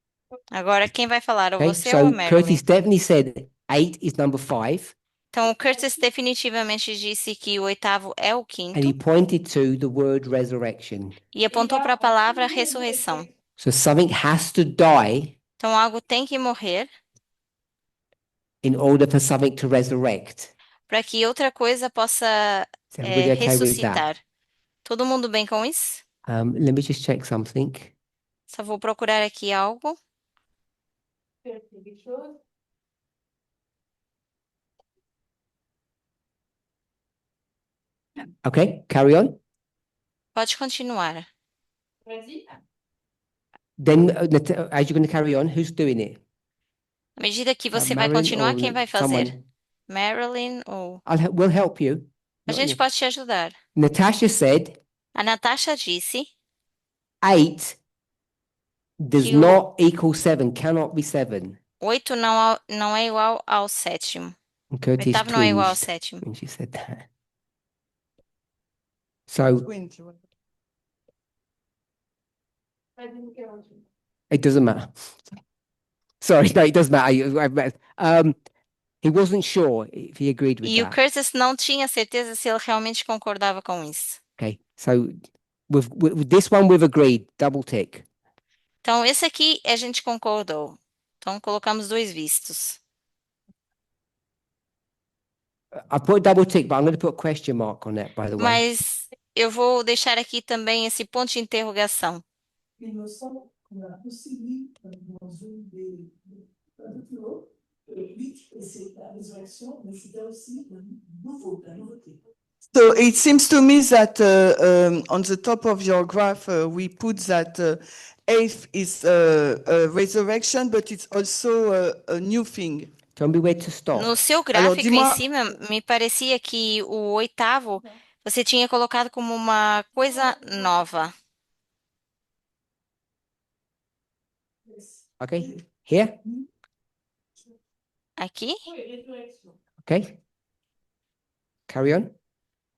Agora, quem vai falar? Ou Okay, você ou a so Marilyn? Curtis definitely said 8 is number 5, Então, o Curtis definitivamente disse que o oitavo é o and quinto he pointed to the word resurrection. e apontou para a palavra ressurreição. So something has to die Então, algo tem que morrer in order for something to resurrect. para que outra coisa possa Is everybody okay with that? ressuscitar. Todo mundo bem com isso? Let me just check something. Só vou procurar aqui algo. Quelque chose. Okay, carry on. Pode continuar. Vas-y. Then, as you're going to carry on, who's doing it? À medida que você vai Marilyn continuar, or quem vai fazer? someone? Marilyn ou... We'll help you. A Not gente you. pode te ajudar. Natasha said A Natasha disse 8 does Que o- not equal 7, cannot be 7. 8 não é igual ao sétimo. And Curtis Oitavo não é igual ao twinged sétimo. when she said that. So Vas-y, Michael. it doesn't matter. Sorry, no, it does matter. He wasn't sure if he agreed with E o that. Curtis não tinha certeza se ele realmente concordava com isso. Okay, so with this one we've agreed, double tick. Então, esse aqui a gente concordou. Então, colocamos 2 vistos. I put a double tick, but I'm going to put a question mark on that, by the way. Mas eu vou deixar aqui também esse ponto de interrogação. Il me semble qu'on a aussi mis dans une des documents, 8, et c'est la résurrection, mais c'était aussi la nouveauté. So it seems to me that on the top of your graph, we put that 8th is a resurrection, but it's also a new thing. Tell me where to stop. No seu gráfico em cima, me parecia que o oitavo você tinha colocado como uma coisa nova. Okay, here. Aqui? Oui, résurrection. Okay. Carry on.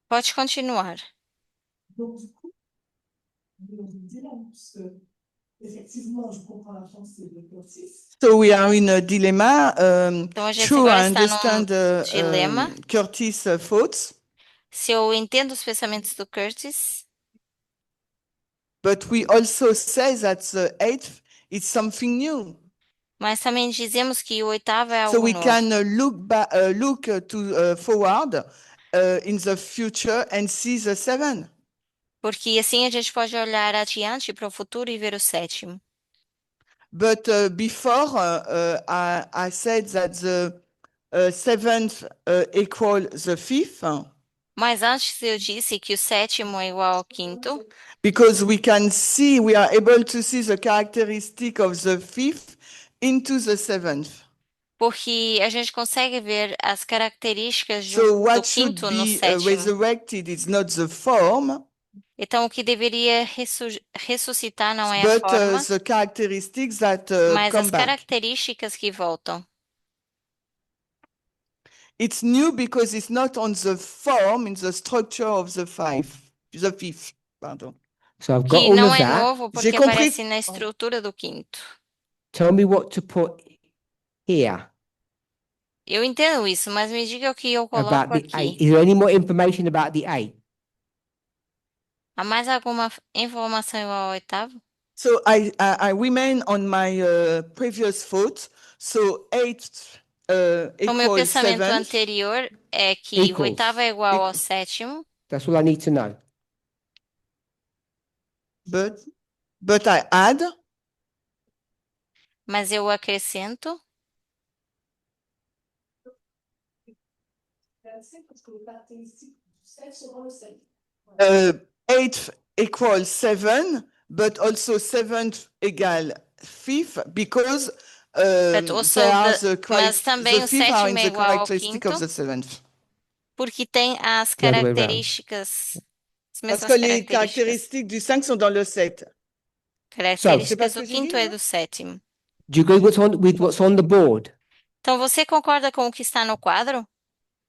Pode continuar. Donc, du coup, on dit là, parce que, effectivement, je comprends la pensée de Curtis. So we are in a dilemma. Então, a gente True, agora I está understand num dilema. Curtis' thoughts, Se eu entendo os pensamentos do Curtis, but we also say that the 8th is something new. mas também dizemos que o oitavo é So algo we novo. can look to forward in the future and see the 7. Porque assim a gente pode olhar adiante para o futuro e ver o sétimo. But before, I said that the 7th equal the 5th, Mas antes eu disse que o sétimo é igual ao quinto, because we are able to see the characteristic of the 5th into the 7th. porque a gente consegue ver as características So do what should quinto no be sétimo. resurrected is not the form, Então, o que deveria ressuscitar não é a but forma, the characteristics that mas come as back. características que voltam. It's new because it's not on the form, in the structure of the 5th, pardon. So I've got Que all não of é that. novo porque J'ai compris. aparece na estrutura do quinto. Tell me what to put here Eu entendo isso, mas me diga o que eu about coloco the aqui. 8. Is there any more information about the 8? Há mais alguma informação igual ao oitavo? So I remain on my previous thought. So 8th O meu equals pensamento 7th, anterior é que o Equals. oitavo é igual ao sétimo, That's all I need to know. but I add mas eu acrescento 25, parce que les caractéristiques du 7 seront le 7. 8th equals 7, but also 7th equal 5th because But also mas também the o 5th are in sétimo é the igual ao characteristic of quinto. the 7th. porque tem as The other way around. características Parce mesmas que les características. caractéristiques du 5 sont dans le 7. Características que do j'ai quinto dit, e non? do sétimo. Do you agree with what's on the board? Então, você concorda com o que está no quadro?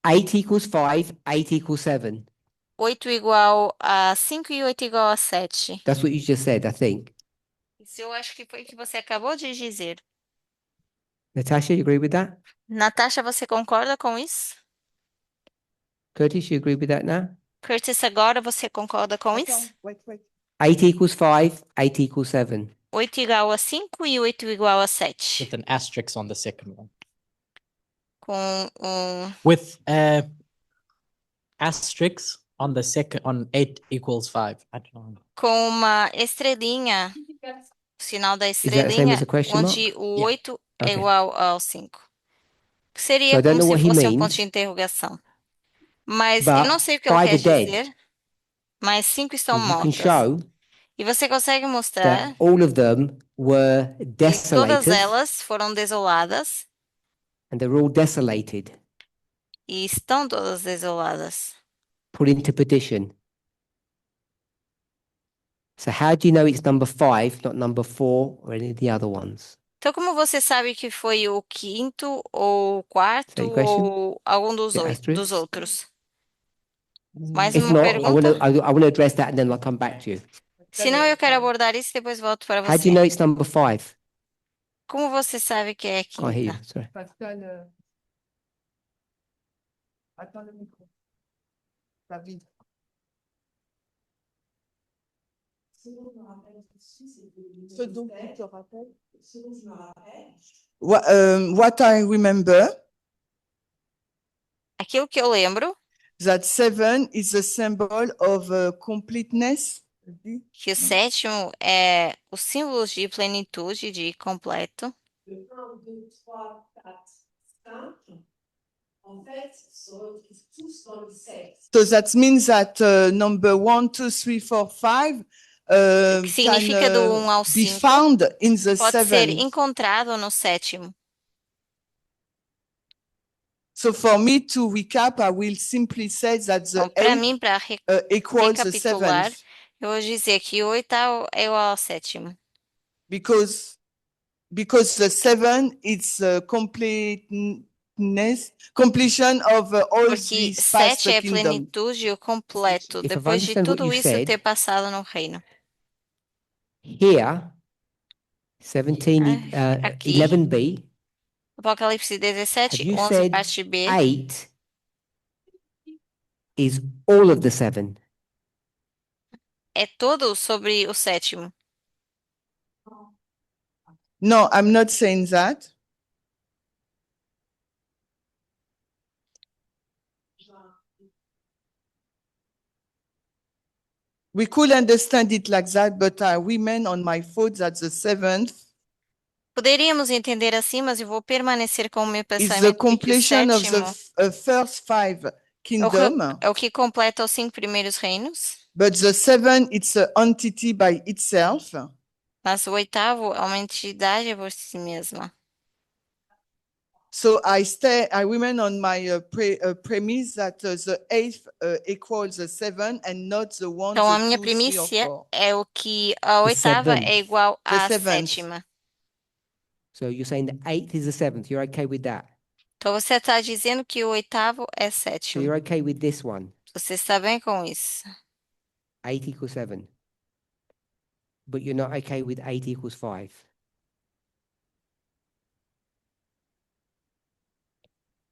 8 equals 5, 8 equals 7. 8 igual a 5 e 8 igual a 7. That's what you just said, I think. Isso eu acho que foi o que você acabou de dizer. Natasha, you agree with that? Natasha, você concorda com isso? Curtis, you agree with that now? Curtis, agora você concorda com isso? Attends, wait. 8 equals 5, 8 equals 7. 8 igual a 5 e 8 igual a 7. With an asterisk on the second one. Com With asterisks on the second, on 8 equals 5. I don't know. com uma estrelinha, o sinal da that the same as estrelinha, a question mark? onde o Yeah. 8 é Okay. igual ao 5. Que So seria I don't como know se what he fosse um ponto means, de interrogação. Mas eu but não sei o que ele 5 quer are dead. dizer, mas 5 estão You can mortas. show E você consegue that mostrar all of them were que todas desolators, elas foram desoladas and they're all desolated, e estão todas desoladas. put into perdition. So how do you know it's number 5, not number 4 or any of the other ones? Então, como você sabe que foi o quinto ou o quarto Is that your question? ou algum dos, The dos asterisks? outros? Mais If uma not, I want pergunta? to I want to address that and then I'll come back to you. Se não, eu quero abordar isso e depois volto para How do você. you know it's number 5? Como você sabe que é Can't hear quinta? you, sorry. Pascal, attends le micro. David. Ce dont tu te rappelles? What I remember, Aquilo que eu lembro, that 7 is a symbol of completeness. que o sétimo é os símbolos de plenitude, de completo. Le 1, 2, 3, 4, 5, en fait, se retrouvent tous dans le 7. So that means that number 1, 2, 3, 4, 5 que significa do 1 ao be 5 found in the pode ser 7. encontrado no sétimo. So for me to recap, I will simply say that the Então, para 8 mim, para equals the recapitular, 7th eu vou dizer que o oitavo é igual ao sétimo. because the 7 is completeness, completion of all Porque these past 7 é a kingdom. plenitude e o completo, If I've depois de understand what tudo you isso said, ter passado no reino. here, 17, Aqui. 11b, Apocalipse 17, have you 11, said parte B. 8 is all of the 7? É todo sobre o sétimo. No, I'm not saying that. We could understand it like that, but I remain on my thought that the 7th Poderíamos entender assim, mas eu vou permanecer com o meu is the pensamento de que o completion of the sétimo first 5 kingdom, é o que completa os 5 primeiros reinos, but the 7 it's an entity by itself. mas o oitavo é uma entidade por si mesma. So I remain on my premise that the 8th equals the 7 and not the 1, Então, a the minha 2, 3 or primícia 4. é o que a oitava seventh. é igual The à seventh. sétima. So you're saying the 8th is the 7th. You're okay with that? Então, você está dizendo que o oitavo é So sétimo. you're okay with this one? Você está bem com isso? 8 equals 7. But you're not okay with 8 equals 5.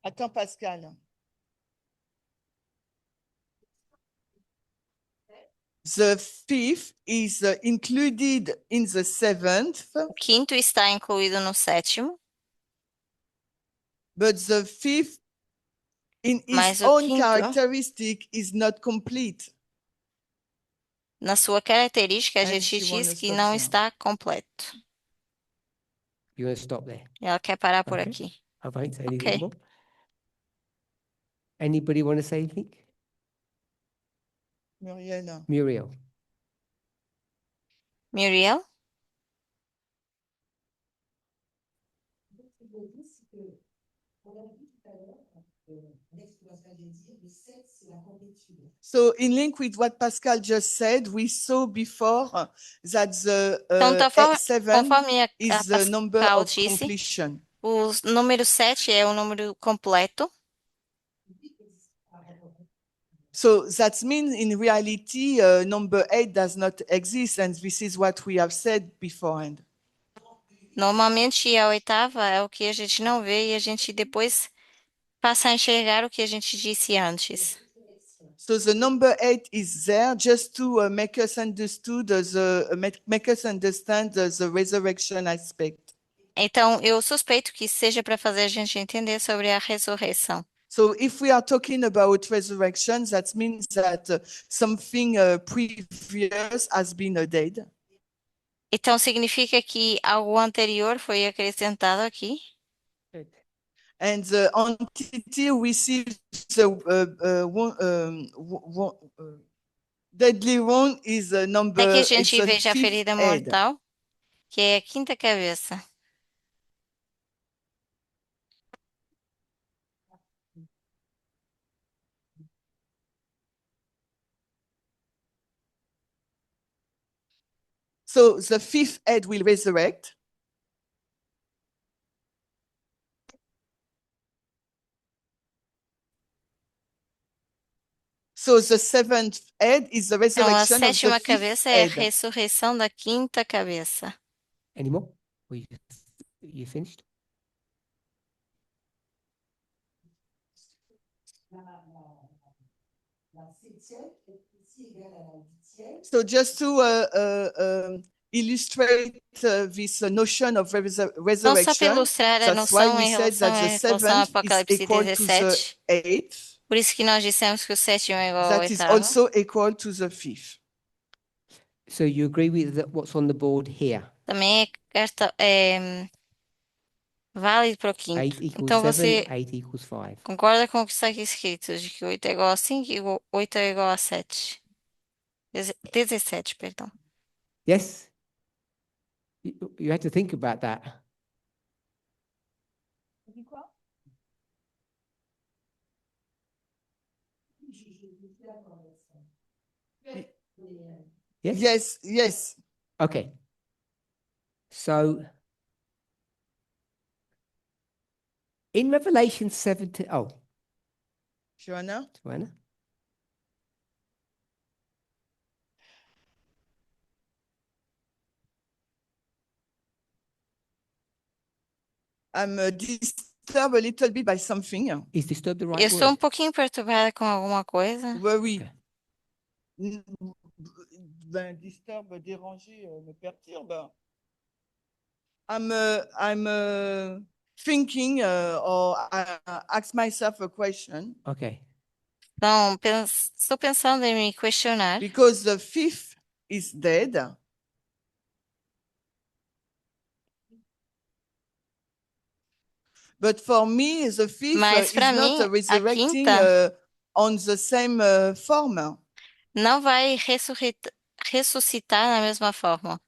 Attends, Pascal. The 5th is included in the 7th, O quinto está incluído no sétimo, but the 5th in Mas its o own quinto- characteristic is not complete. na sua característica, a And gente she wanna diz que stop não there. está completo. You want to stop there? E ela quer parar por Okay. aqui. I won't say anything Okay. more. Anybody want to say anything? Muriel. Muriel? Muriel? On a vu tout à l'heure, l'exploration de dire, le 7, c'est la complétude. So in link with what Pascal just said, we saw before that the Então, seven conforme a is the number Pascal of disse, completion. o número 7 é o número completo. So that means in reality, number 8 does not exist, and this is what we have said beforehand. Normalmente, a oitava é o que a gente não vê e a gente depois passa a enxergar o que a gente disse antes. So the number 8 is there just to make us understood make us understand the resurrection aspect. Então, eu suspeito que seja para fazer a gente entender sobre a ressurreição. So if we are talking about resurrection, that means that something previous has been dead. Então, significa que algo anterior foi acrescentado aqui. And the entity receives the deadly wound is a Até que number, a it's gente a veja a fifth ferida head. mortal, que é a quinta cabeça. So the fifth head will resurrect. So the seventh head is the Então, a resurrection of the sétima fifth cabeça é a head. ressurreição da quinta cabeça. Any more? Or you finished? La septième est ici égale à la huitième. So just to illustrate this notion of Então, só para resurrection, ilustrar a that's why noção we em said relação that a the relação a seventh is Apocalipse equal to the 17, eighth. por isso que nós dissemos que o sétimo é igual ao That is oitavo. also equal to the fifth. So you agree with what's on the board here? Também é válido para o 8 quinto. equals Então, 7, você 8 equals 5. concorda com o que está aqui escrito, de que 8 é igual a 5 e 8 é igual a 7? 17, perdão. Yes? You had to think about that. Yes? Yes, yes. Okay. So in Revelation 17, oh, Joanna? Joanna? I'm disturbed a little bit by something. Is disturbed the right Eu estou um word? pouquinho perturbada com alguma coisa. Worry. Okay. Ben, disturbe, déranger, me perturbe. I'm thinking or I ask myself a question Okay. Então, estou pensando em me questionar, because the fifth is dead. But for me, the fifth mas is para not mim, a resurrecting quinta on the same form. não vai ressuscitar na mesma forma.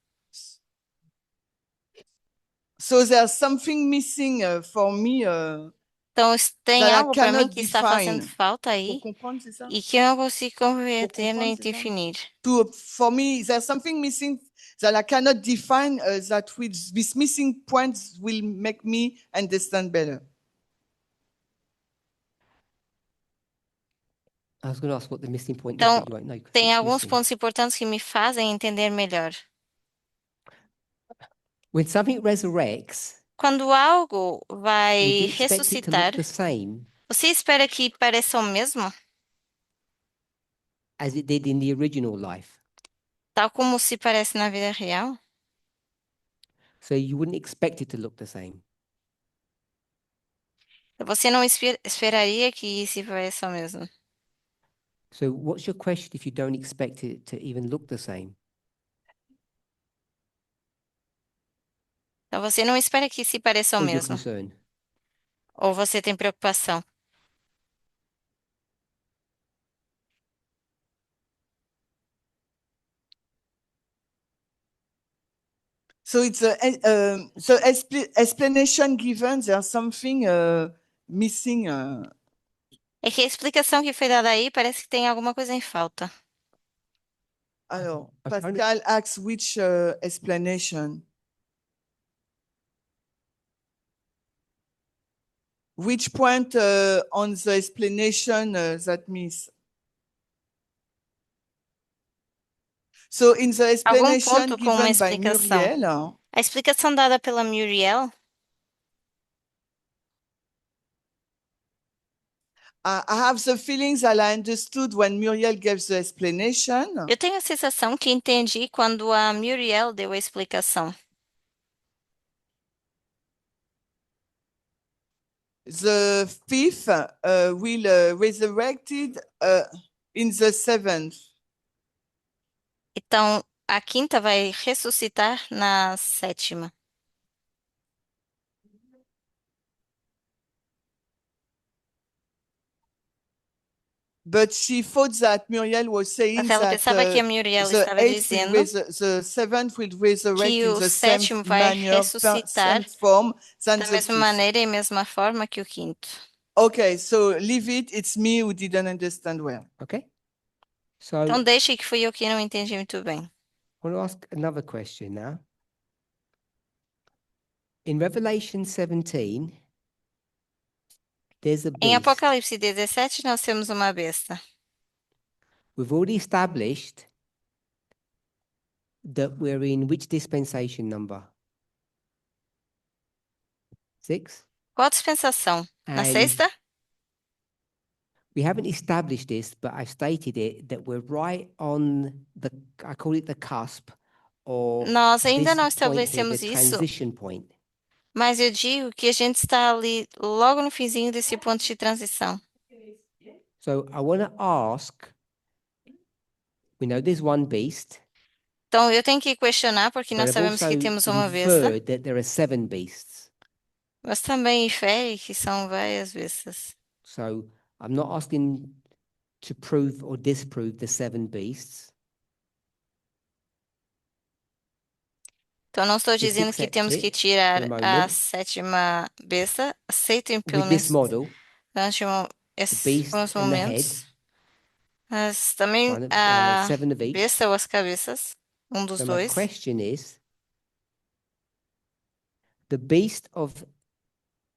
So there's something missing for me. Então, tem that I algo para mim cannot que está fazendo define. falta Pour aí comprendre, c'est ça? e que eu não consigo compreender comprendre, nem c'est ça? definir. For me, there's something missing that I cannot define. That with this missing points will make me understand better. I was going to ask what the missing point is, Então, but you won't know 'cause tem it's alguns missing. pontos importantes que me fazem entender melhor. When something resurrects, Quando algo would vai you expect it to ressuscitar, look the same você espera que pareça o mesmo? as it did in the original life? Tal como se parece na vida real? So you wouldn't expect it to look the same. Você não esperaria que se pareça o mesmo. So what's your question if you don't expect it to even look the same? Então você não espera que se pareça o What's your mesmo. concern? Ou você tem preocupação? So it's the explanation given. There's something missing. É que a explicação que foi dada aí parece que tem alguma coisa em falta. Alors, I'm trying to- Pascal asks which explanation? Which point on the explanation that miss? So in the Algum explanation ponto com uma given by explicação. Muriel, A explicação dada pela Muriel, I have the feelings that I understood when Muriel gave the explanation. eu tenho a sensação que entendi quando a Muriel deu a explicação. The fifth will resurrected in the seventh. Então, a quinta vai ressuscitar na sétima. But she thought that Muriel was saying Mas ela that pensava que a Muriel the estava eighth will dizendo the seventh will resurrect que in o the same sétimo vai manner, ressuscitar same form than da the mesma fifth. maneira e mesma forma que o quinto. Okay, so leave it. It's me who didn't understand well. Okay. So Então, deixe que fui eu que não entendi muito bem. I want to ask another question now. In Revelation 17, there's a Em beast. Apocalipse 17, nós temos uma besta. We've already established that we're in which dispensation number? 6? Qual a dispensação? Na And sexta? we haven't established this, but I've stated it that we're right on the, I call it the cusp, or Nós ainda this não point here, the estabelecemos isso, transition point. mas eu digo que a gente está ali logo no finzinho desse ponto de transição. So I want to ask, we know there's one beast, Então, eu tenho que questionar, porque but nós I've sabemos also que temos uma besta, inferred that there are 7 beasts. mas também infere que são várias bestas. So I'm not asking to prove or disprove the 7 beasts. Então, não estou Just dizendo que accept temos it que tirar for a a moment. sétima besta. Aceitem pelo With this menos model, durante the esses beast alguns and the head, momentos. Mas também one of, a 7 of each. besta ou as cabeças, um dos So my dois. question is, the beast of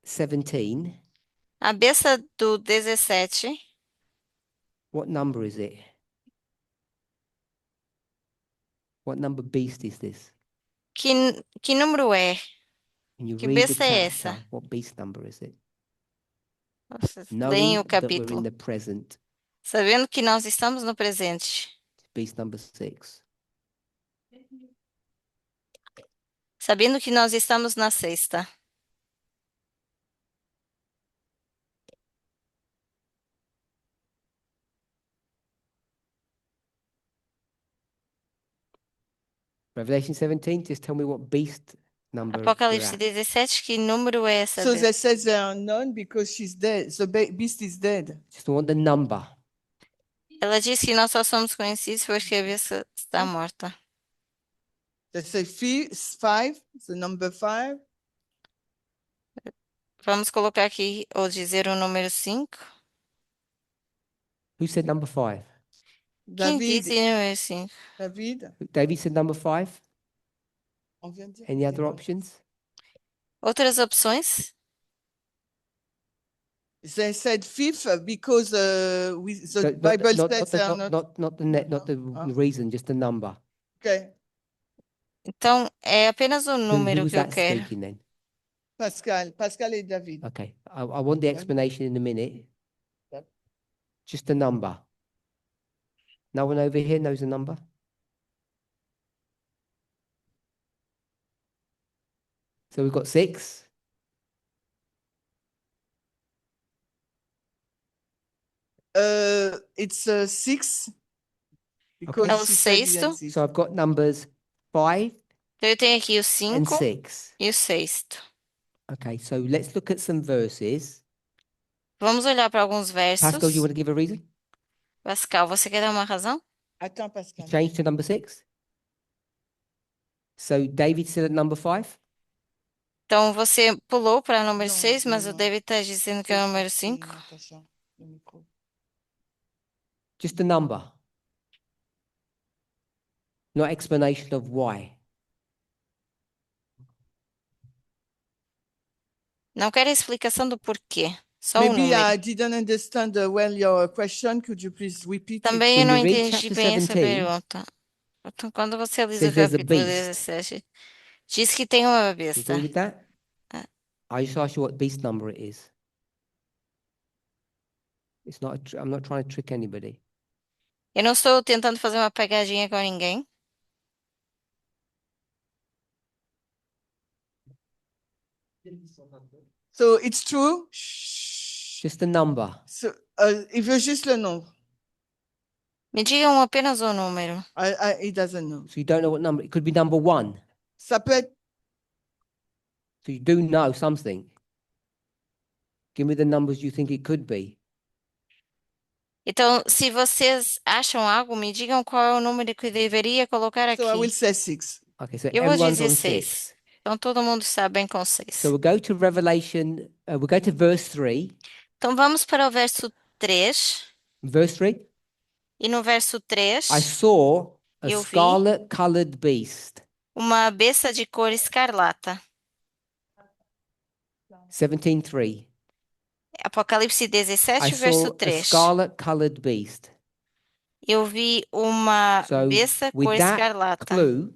17, A besta do 17, what number is it? What number beast is this? que número é? Can you Que read the besta é chapter? essa? What beast number is it? Vocês leem Knowing o that we're in capítulo, the present, sabendo que nós estamos no presente, beast number 6. sabendo que nós estamos na sexta. Revelation 17, just tell me what beast number we're Apocalipse at. 17, que número é essa So besta? they said they are unknown because she's dead. The beast is dead. Just want the number. Ela diz que nós só somos conhecidos porque a besta está morta. They say five, the number 5. Vamos colocar aqui ou dizer o número 5. Who said number 5? Quem David, disse o número 5? David. David said number 5. On vient de dire, Any c'est other pas- options? Outras opções? They said fifth because the So Bible not, says the, they are not the net, not the Ah. reason, just the number. Okay, Então, é apenas o Who número was que eu that quero. speaking then? Pascal et David. Okay, I want the explanation in a minute. Yep. Just the number. No one over here knows the number? So we've got 6. It's 6 because Okay. É o she said sexto. yes. So I've got numbers 5 Então, eu tenho aqui o and 5 6. e o sexto. Okay, so let's look at some verses. Vamos olhar para alguns versos. Pascal, you want to give a reason? Pascal, você quer dar uma razão? Attends, You Pascal. changed to number 6? So David said at number 5? Então você pulou para número Non, 6, non, mas o non. David está dizendo que é o número 5. Natacha, le micro. Just a number. Not explanation of why. Não quero a explicação do porquê, só o Maybe número. I didn't understand well your question. Could you please repeat it? Também eu When não you read entendi chapter bem essa 17, pergunta. Então, quando você lê says o there's a capítulo beast. 17, diz que tem uma You besta. agree with that? Uh, I just asked you what beast number it is. It's not. I'm not trying to trick anybody. Eu não estou tentando fazer uma pegadinha com ninguém. So it's true. Just a number. So, il veut juste le nom. Me digam apenas o número. He doesn't know. So you don't know what number. It could be number 1. Ça peut être So you do know something. Give me the numbers you think it could be. Então, se vocês acham algo, me digam qual é o número que eu deveria colocar so I will aqui. say 6. Okay, so Eu vou everyone's dizer on 6. 6. Então, todo mundo está bem com 6. So we'll go to Revelation. We'll go to verse 3. Então, vamos para o verso 3. Verse 3. E no verso I 3, saw a Eu vi. scarlet colored beast. uma besta de cor escarlata. 17:3. Apocalipse I 17, verso saw a 3. scarlet colored beast. Eu vi uma So besta with cor that escarlata. clue,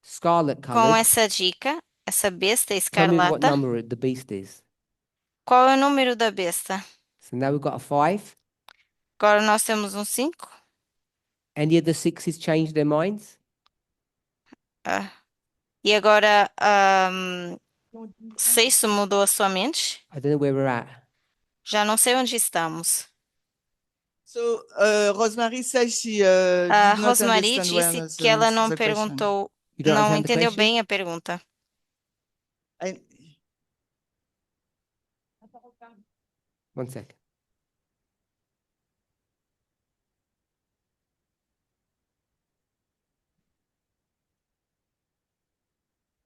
scarlet Com colored, essa dica, essa besta tell me what escarlata, number the beast is. qual é o número da besta? So now we've got a 5. Agora nós temos um 5. Any of the 6s changed their minds? E agora, 6 mudou a sua mente? I don't know where we're at. Já não sei onde estamos. So Rosemary says she A did not Rosemary understand well disse que ela não the question. perguntou, You don't não understand the entendeu question? bem a pergunta. I- 1 second.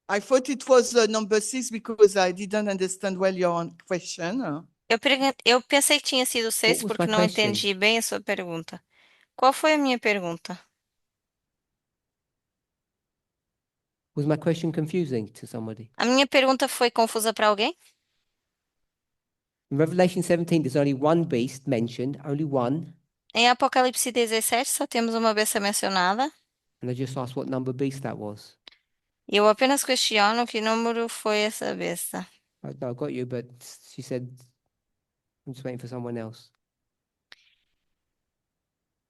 I thought it was number 6 because I didn't understand well your question. Eu pensei que tinha sido 6 was porque my não question? entendi bem a sua pergunta. Qual foi a minha pergunta? Was my question confusing to somebody? A minha pergunta foi confusa para alguém? In Revelation 17, there's only one beast mentioned, only one. Em Apocalipse 17 só temos uma besta mencionada. And I just asked what number beast that was. E eu apenas questiono que número foi essa besta. No, I got you, but she said, I'm just waiting for someone else.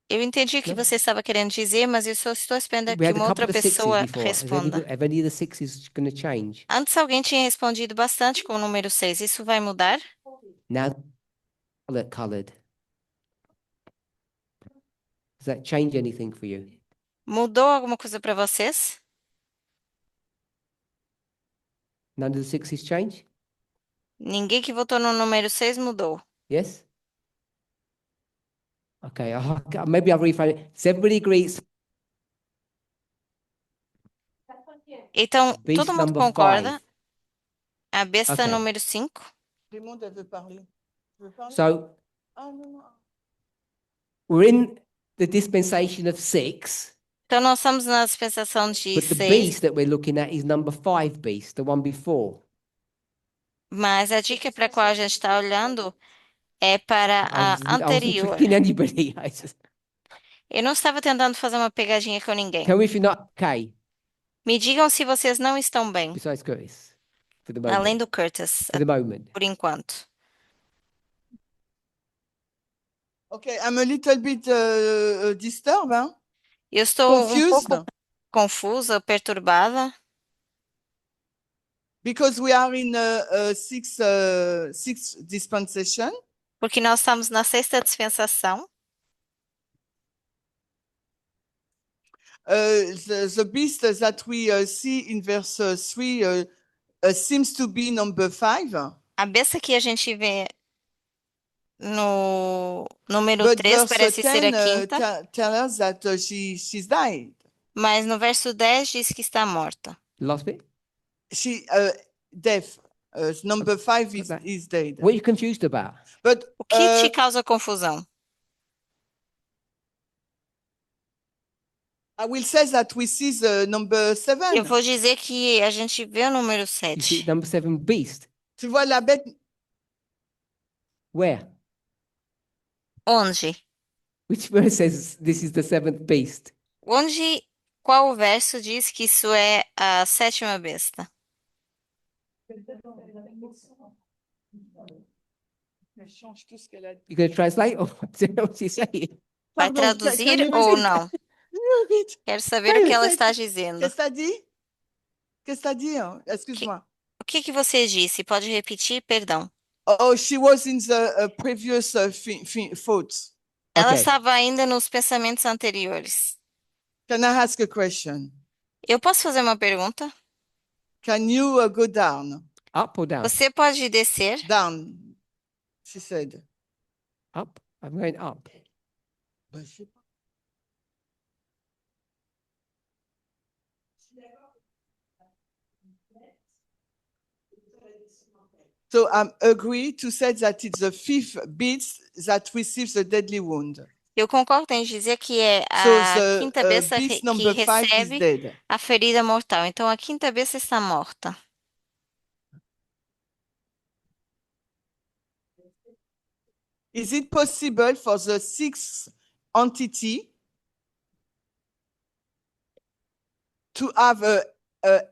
Eu entendi o que Não. você estava querendo dizer, mas eu só estou esperando We que had a uma outra couple of 6s pessoa before. responda. Have any of the 6s going to change? Antes alguém tinha respondido bastante com o número 6. Isso vai mudar? Now, colored. Does that change anything for you? Mudou alguma coisa para vocês? None of the 6s change? Ninguém que votou no número 6 mudou. Yes? Okay, maybe I'll rephrase it. Does everybody agree it's Então, beast todo mundo number concorda? 5? A besta Ok. número 5? Raymond, elle veut parler. Tu veux parler? So Ah, non, non. we're in the dispensation of 6, Então, nós estamos na dispensação de but the 6, beast that we're looking at is number 5 beast, the one before. mas a dica para a qual a gente está olhando é para a I wasn't anterior. tricking anybody. Eu não estava tentando fazer uma pegadinha com ninguém. Tell me if you're not okay, Me digam se vocês não estão bem, besides Curtis, for the além moment. do Curtis, For the moment. por enquanto. Okay, I'm a little bit disturbed. Hein? Eu estou um Confused pouco confusa, perturbada, because we are in six dispensation. porque nós estamos na sexta dispensação. The beast that we see in verse 3 seems to be number 5. A besta que a gente vê no número But 3 verse parece ser a 10 quinta, tell us that she's died. mas no verso 10 diz que está morta. The last bit? death. Number 5 is, that- is dead. What are you confused about? But O que te causa confusão? I will say that we see the number 7. Eu vou dizer que a gente vê o número You see 7. number 7 beast. Tu vois la bête, Where? Onde? Which verse says this is the 7th beast? Qual verso diz que isso é a 7ª besta? elle change tout ce qu'elle a dit. You going to translate or what you saying? Vai Pardon, can traduzir you ou repeat? não? Repeat. Quero saber o que ela está dizendo. Qu'est-ce que t'as dit? Qu'est-ce que t'as dit? Hein? Excuse-moi. O que você disse? Pode repetir? Perdão. Oh, she was in the previous thoughts. Ela Okay. estava ainda nos pensamentos anteriores. Can I ask a question? Eu posso fazer uma pergunta? Can you go down? Up or down? Você pode descer? Down, she said. Up. I'm going up. So I agree to say that it's the 5th beast that receives the deadly wound. Eu concordo em dizer que é So a the quinta besta beast que number 5 is recebe dead. a ferida mortal. Então a quinta besta está morta. Is it possible for the 6th entity to have a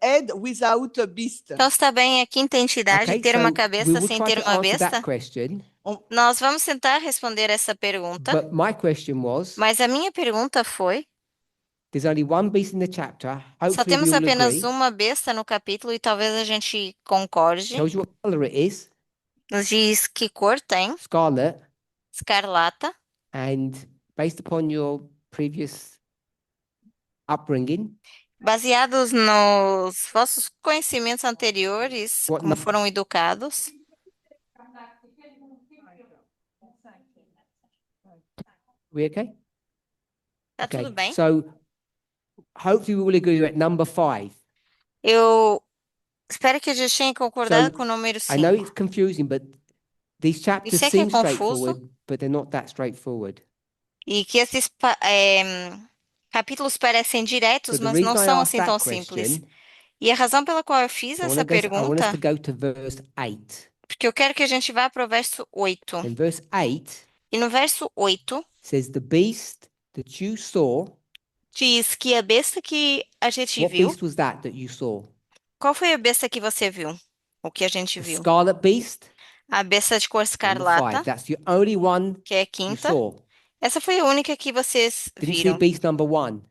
head without a beast? Então está bem a quinta entidade Okay, ter uma so we cabeça will sem try ter to uma answer besta? that question, Nós vamos tentar responder essa pergunta, but my question was, mas a minha pergunta foi: there's only one beast in the chapter. só Hopefully we temos all apenas agree. uma besta no capítulo e talvez a gente concorde. Tells you what color it is, Nos diz que cor tem, scarlet, escarlata, and based upon your previous upbringing, baseados nos vossos conhecimentos anteriores, What como num- foram educados. we okay? Tá Okay, tudo bem? so hopefully we will agree at number 5. Eu espero que a gente tenha concordado So, com o número I know 5. it's confusing, but these chapters sei que é seem confuso. straightforward, but they're not that straightforward. E que esses capítulos parecem diretos, So the mas não reason I são asked assim tão that simples. question, E a razão pela qual eu fiz I want essa to I want us pergunta, to go to verse 8. porque eu quero que a gente vá para o verso 8. In verse 8 E no verso 8, says the beast that you saw. diz que a besta que a gente What viu, beast was that you saw? qual foi a besta que você viu? O que a gente The viu? scarlet beast, A besta de cor number 5. escarlata, That's the only one que é a you quinta. saw. Essa foi a única que vocês Didn't see viram. beast number 1.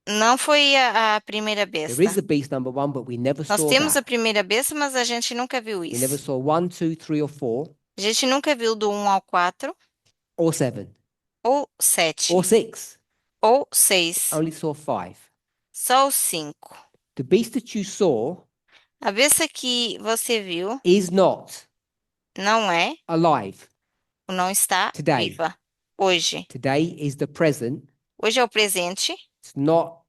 Não foi a primeira besta. There is a beast number 1, but we never Nós saw temos a that. primeira besta, mas a gente nunca viu We never isso. saw 1, 2, 3, or 4, A gente nunca viu do 1 ao 4, or 7, ou 7, or 6. ou 6. Only saw 5. Só o 5. The beast that you saw A besta que você viu is not não é, alive. ou não está Today. viva. Hoje. Today is the present. Hoje é o presente, It's not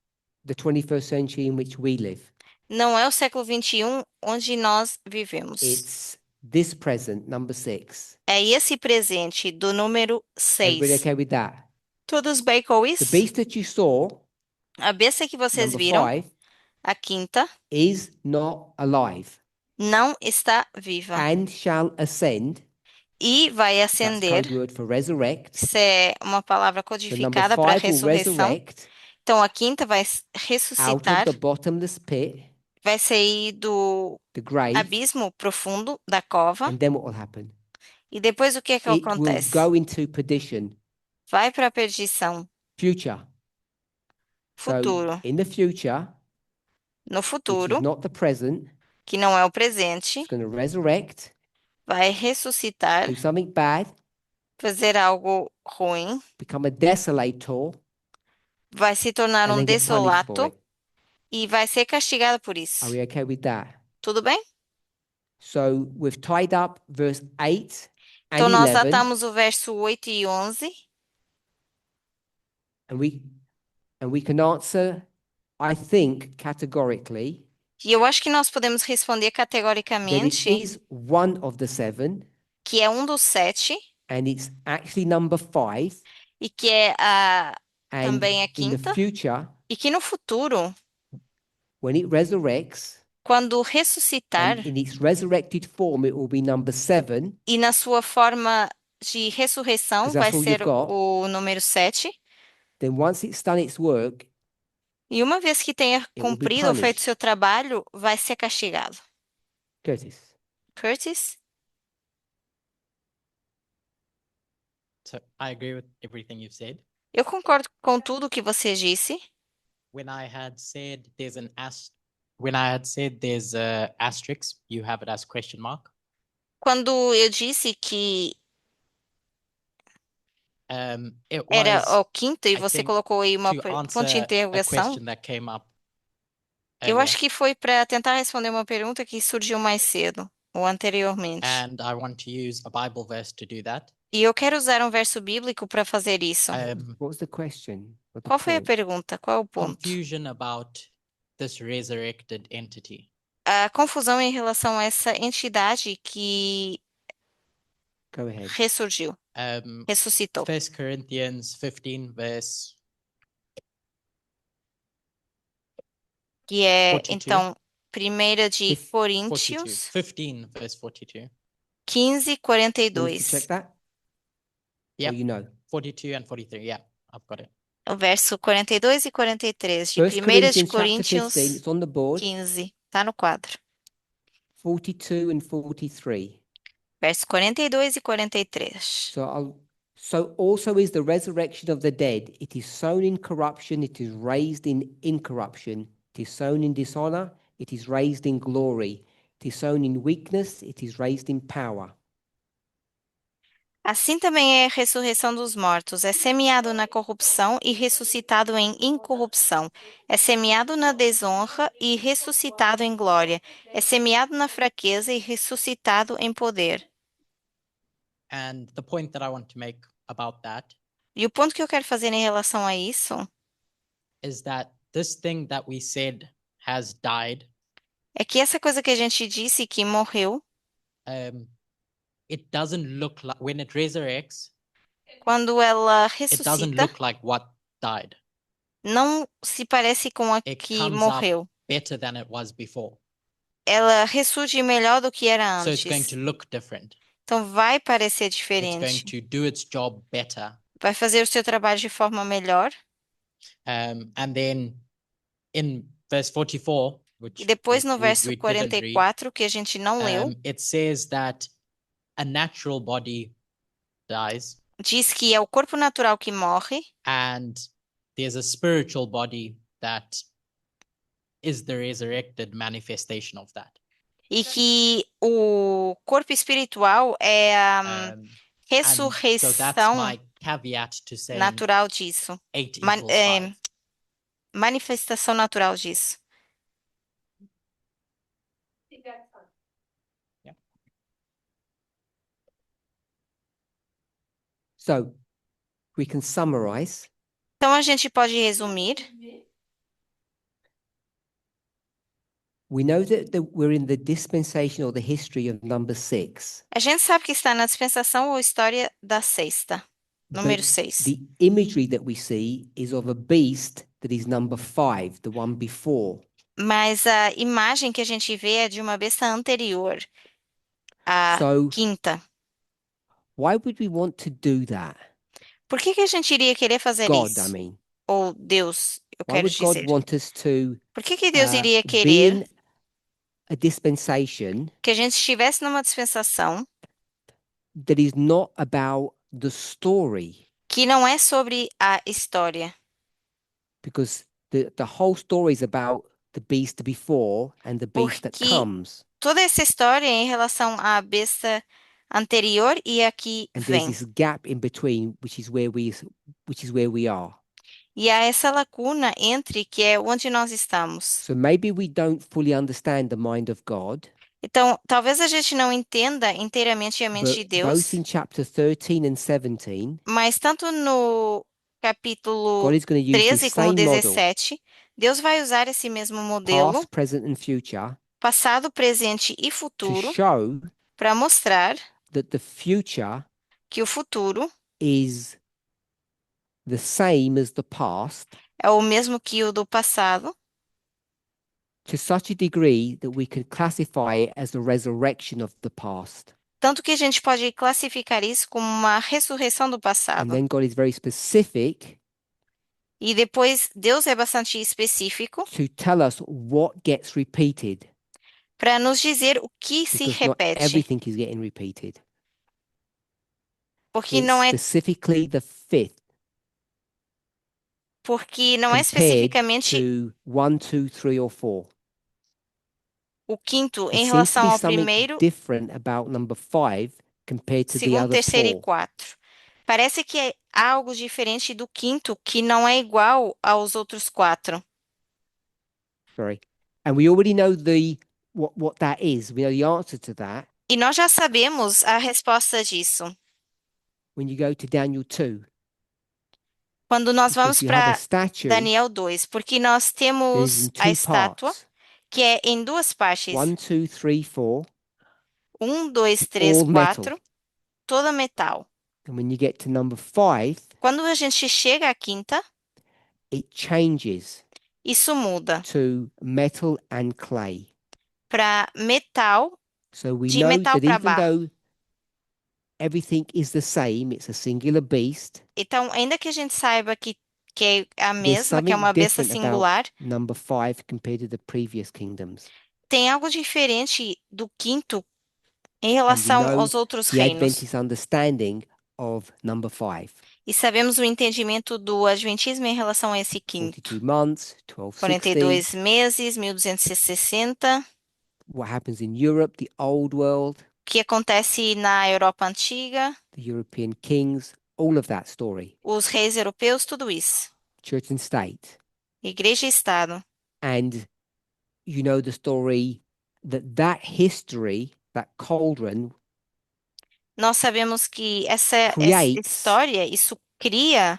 the 21st century in which we live. não é o século 21 onde nós vivemos. It's this present, number 6. É esse presente do número Everybody 6. okay with that? Todos bem com The isso? beast that you saw, A besta que vocês number viram, 5, a quinta, is not alive não está viva and shall ascend. e vai That's ascender. code word for resurrect. Isso é uma palavra So number codificada para 5 will ressurreição. resurrect Então a quinta vai out ressuscitar, of the bottomless pit, vai sair do the grave, abismo profundo da cova. and then what will happen? E depois o que é que It will acontece? go into perdition, Vai para a perdição, future. So futuro. in the future, No which futuro, is not the present, que não é o presente, it's going to resurrect, vai ressuscitar, do something bad, fazer algo ruim, become a desolator, vai se tornar and um then get punished for desolato it. e vai ser castigado por isso. Are we okay with that? Tudo bem? So we've tied up verse 8 and Então nós 11, atamos o verso 8 e 11 and we can answer, I think, categorically, E eu acho que nós podemos responder that it categoricamente is one of the seven, que é um dos 7 and it's actually number 5, e que é and também a in the quinta, future, e que no futuro, when it resurrects, quando ressuscitar and in its resurrected form, it will be number 7, e na sua forma de ressurreição 'cause vai that's all you've ser got. o número 7. Then once it's done its work, E uma vez que tenha it will be cumprido ou feito punished. seu trabalho, vai ser castigado. Curtis. Curtis? So I agree with everything you've said. Eu concordo com tudo que você disse. When I had said when I had said there's a asterisk, you have it as question mark. Quando eu disse que It era was o quinto e I você think, colocou aí uma to ponto de answer a interrogação, question that came up eu earlier, acho que foi para tentar responder uma pergunta que surgiu mais cedo ou anteriormente. and I want to use a Bible verse to do that. E eu quero usar um verso bíblico para fazer isso. What was the question? Or the Qual foi a point? pergunta? Qual é o ponto? Confusion about this resurrected entity. A confusão em relação a essa entidade que Go ahead. ressurgiu, ressuscitou. 1 Corinthians 15 verse Que é, 42. então, 1 de Fif- 42. Coríntios 15 verse 42. 15, You want to 42. check that? Or Yep. you know? 42 and 43. Yeah, I've got it. O verso 42 e 43 de 1 1 de Corinthians chapter 15, Coríntios it's on the board, 15. Tá no quadro. 42 and 43. Verso 42 e 43. So also is the resurrection of the dead. It is sown in corruption, it is raised in incorruption. It is sown in dishonor, it is raised in glory. It is sown in weakness, it is raised in power. Assim também é a ressurreição dos mortos. É semeado na corrupção e ressuscitado em incorrupção. É semeado na desonra e ressuscitado em glória. É semeado na fraqueza e ressuscitado em poder. And the point that I want to make about that E o ponto que eu quero fazer em relação a isso is that this thing that we said has died, é que essa coisa que a gente disse que morreu, it doesn't look like, when it resurrects, quando ela it doesn't ressuscita, look like what died. não se parece com a It que comes morreu. up better than it was before. Ela ressurge melhor do que era So it's going antes. to look different. Então vai parecer It's going diferente. to do its job better. Vai fazer o seu trabalho de forma melhor. And then in verse 44, which E depois no we verso didn't read, 44, que a gente não leu, it says that a natural body dies diz que é o corpo natural que morre and there's a spiritual body that is the resurrected manifestation of that. e que o corpo espiritual é a And so that's ressurreição my caveat to saying natural disso. 8 Man- equals é, 5. manifestação natural disso. So we can summarize. Então a gente pode resumir. We know that we're in the dispensation or the history of number 6. A gente sabe que está na dispensação ou história da sexta, número But 6. the imagery that we see is of a beast that is number 5, the one before. Mas a imagem que a gente vê é de uma besta anterior, a So quinta. why would we want to do that? Por que que a gente iria querer fazer God, I isso? mean. Ou Deus, eu Why quero would God dizer. want us to Por que que Deus iria be querer in a dispensation que a gente estivesse numa dispensação that is not about the story? que não é sobre a história? Because the whole story is about the beast before and the beast that Porque comes. toda essa história é em relação à besta anterior e a que And there's vem. this gap in between, which is where we are. E há essa lacuna entre que é onde nós estamos. So maybe we don't fully understand the mind of God, Então, talvez a gente não entenda inteiramente a mente de but Deus, both in chapter 13 and 17, mas tanto no capítulo God is going to use 13 this como same model 17, Deus vai usar esse mesmo modelo, past, present, and future, passado, presente e to futuro, show para mostrar that the future que o futuro is the same as the past é o mesmo que o do passado, to such a degree that we can classify it as the resurrection of the past. tanto que a gente pode classificar isso como uma ressurreição do And passado. then God is very specific E depois Deus é bastante específico to tell us what gets repeated, para nos dizer o que se because not repete, everything is getting repeated. porque It's não é specifically the fifth compared especificamente to 1, 2, 3, or 4. o quinto There em seems to relação be ao something primeiro, different about number 5 compared to the segundo, other terceiro e 4. quarto. Parece que é algo diferente do quinto que não é igual aos outros quatro. Sorry. And we already know what that is. We know the answer to that E nós já sabemos a resposta disso. when you go to Daniel 2. Quando nós Because vamos you have a para statue Daniel 2, porque nós that is in temos a 2 estátua, parts. que é em duas partes. 1, 2, 3, 4. 2, 3, All metal. 4, toda metal. And when you get to number 5, Quando a gente chega à quinta, it changes isso muda to metal and clay. para metal, So we de know metal that para even barro. though everything is the same, it's a singular beast, Então, ainda que a gente saiba que é a there's mesma, que é something uma besta different about singular, number 5 compared to the previous kingdoms. tem algo diferente do quinto em And we relação know aos outros the reinos. Adventist understanding of number 5. E sabemos o entendimento do Adventismo em relação a esse quinto. 42 months, 1260. 42 meses, 1260, What happens in Europe, the old world, o que acontece na Europa Antiga, the European kings, all of that story. os reis europeus, tudo isso. Church and state. Igreja e Estado. And you know the story that history, that cauldron, Nós sabemos que essa creates história, isso cria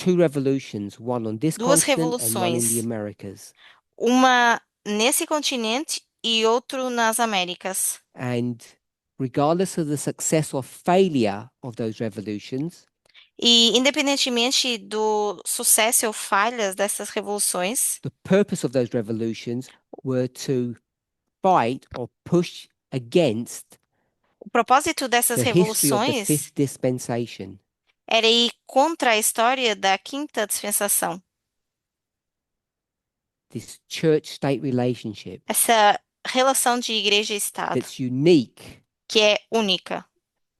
2 revolutions, one on this duas continent and one in the revoluções. Americas. Uma nesse continente e outro nas Américas. And regardless of the success or failure of those revolutions, E independentemente do sucesso ou falhas dessas revoluções, the purpose of those revolutions were to fight or push against o propósito dessas the history of the revoluções fifth dispensation. era ir contra a história da quinta dispensação. This church-state relationship Essa relação de igreja e Estado, that's unique que é única,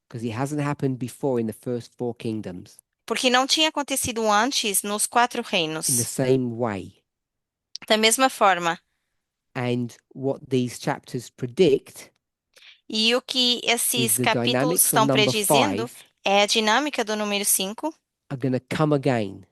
because it hasn't happened before in the first 4 kingdoms porque não tinha acontecido antes nos 4 in the reinos. same way. Da mesma forma, And what these chapters predict e o que is esses the capítulos dynamics of estão number predizendo 5 é a dinâmica do número 5 are going to come again.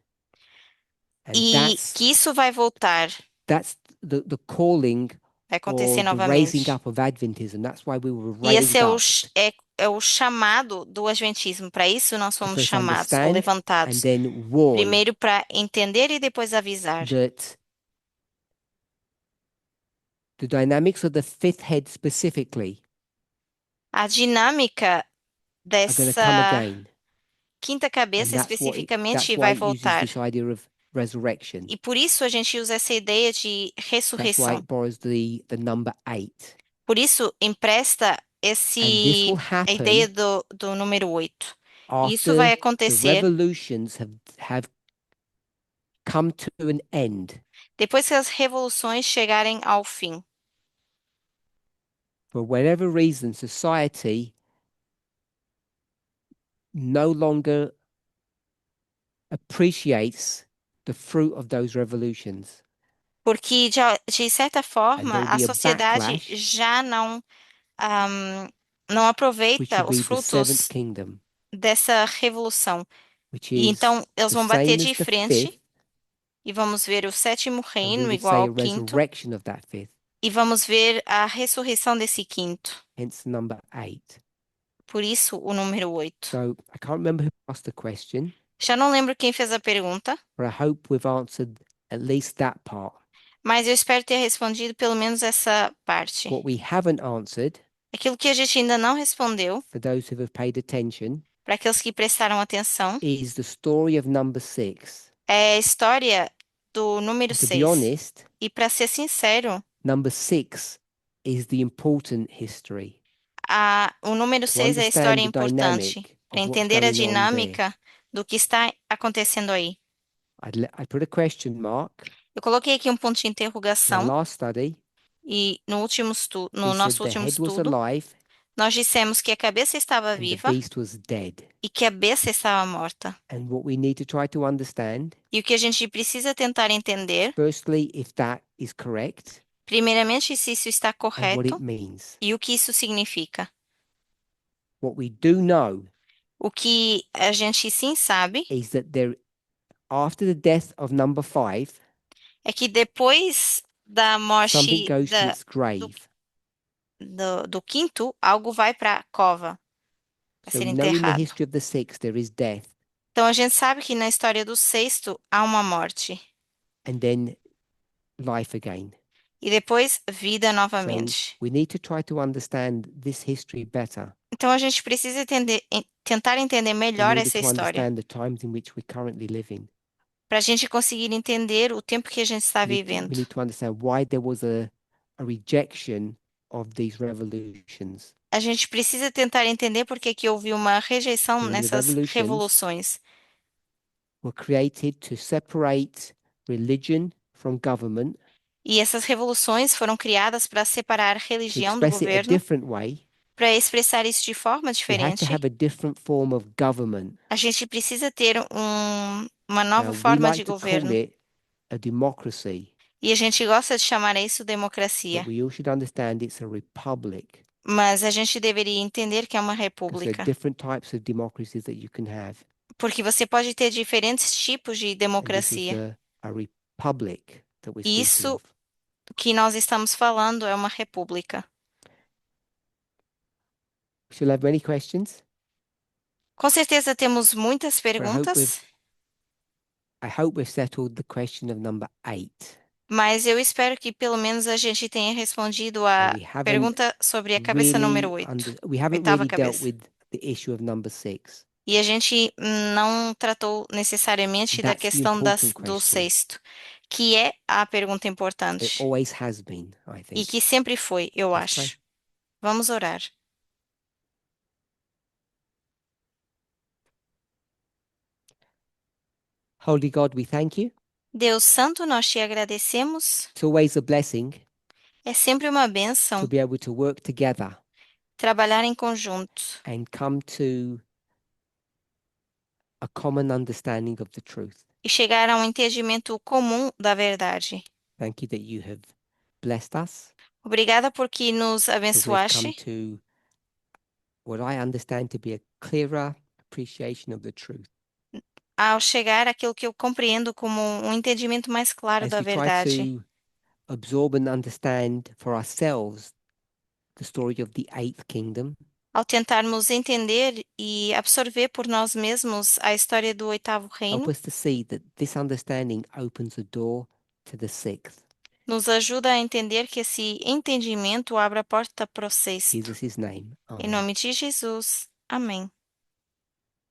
And e que isso vai voltar, that's the calling vai or acontecer the raising novamente. up of Adventism. That's why we were E esse raised up é o chamado do Adventismo. Para isso nós to fomos first chamados ou understand and levantados. then warn Primeiro para entender e depois avisar. that the dynamics of the fifth head specifically A dinâmica are going to come dessa again. quinta And cabeça that's especificamente why vai it uses voltar. this idea of resurrection. E por isso a gente usa essa ideia de That's why ressurreição. it borrows the number 8. Por isso empresta And this will a ideia happen do número 8. E isso vai after the acontecer revolutions have come to an end depois que as revoluções chegarem ao fim. for whatever reason. Society no longer appreciates the fruit of those revolutions. Porque, de certa forma, And there will a be a sociedade backlash, já não which aproveita will os be the seventh frutos kingdom, dessa revolução. which E is então eles the vão bater same de as the frente fifth, e vamos ver o sétimo and we reino would igual say ao a quinto resurrection of that fifth, e vamos ver a ressurreição desse quinto. hence number 8. Por isso, o número 8. So I can't remember who asked the question, Já não lembro quem fez a pergunta, but I hope we've answered at least that part. Mas eu espero ter respondido pelo menos essa parte. What we haven't answered, Aquilo que a gente ainda não respondeu, for those who have paid attention, para aqueles que prestaram atenção, is the story of number 6. é a história do número And to be 6. honest, E para ser sincero, number 6 is the important history. o número To 6 é a understand história the importante dynamic para of what's entender a going on there. dinâmica do que está acontecendo aí. I put a question mark. Eu coloquei aqui um ponto de In our interrogação last study, e no we nosso said the último head was estudo, alive nós dissemos que a cabeça estava and the viva beast was dead. e que a besta estava morta. And what we need to try to understand, E o que a gente precisa tentar entender, firstly, if that is correct primeiramente, se isso está and what correto it means. e o que isso significa. What we do know O que a gente sim sabe is that after the death of number 5, é que depois da something morte goes to its grave. do quinto, algo vai para a cova para So ser we know in the enterrado. history of the 6 there is death Então a gente sabe que na história do sexto há uma morte and then life again. e depois vida So novamente. we need to try to understand this history better Então a gente precisa tentar entender in melhor order essa to história understand the times in which we're currently living. para a gente conseguir entender o tempo que a gente está We vivendo. need to understand why there was a rejection of these revolutions. A gente precisa tentar entender por que que houve uma rejeição So the nessas revolutions revoluções. were created to separate religion from government, E essas revoluções foram criadas para separar a to religião do express it a governo, different way. para expressar isso de forma We had to diferente. have a different form of government. A gente precisa ter uma nova Now, we forma de like to call governo. it a democracy, E a gente gosta de chamar isso but democracia. we all should understand it's a republic. Mas a gente deveria entender que é uma Because there are república. different types of democracies that you can have. Porque você pode ter diferentes tipos de And this is democracia. a republic that we're E speaking isso of. que nós estamos falando é uma república. We shall have many questions. Com certeza temos muitas perguntas, I hope we've settled the question of number 8. mas eu espero que pelo menos a gente tenha respondido a We haven't pergunta sobre a cabeça número 8. We haven't Oitava really dealt cabeça. with the issue of number 6. E a gente não tratou necessariamente da That's the questão important do question. sexto, que é a pergunta It importante. always has been, I E think. que sempre foi, eu Let's pray. acho. Vamos orar. Holy God, we thank you. Deus Santo, nós te agradecemos. It's always a blessing É sempre uma to bênção be able to work together trabalhar em conjunto and come to a common understanding of the truth. e chegar a um entendimento comum da verdade. Thank you that you have blessed us, Obrigada porque nos that we've come abençoaste to what I understand to be a clearer appreciation of the truth. ao chegar àquilo que eu compreendo como um entendimento mais claro As da we try verdade. to absorb and understand for ourselves the story of the 8th kingdom, Ao tentarmos entender e absorver por nós mesmos a história do oitavo help reino, us to see that this understanding opens the door to the 6th. nos ajuda a entender que esse entendimento abre a porta para o In sexto. Jesus' name, Em amen. nome de Jesus. Amém.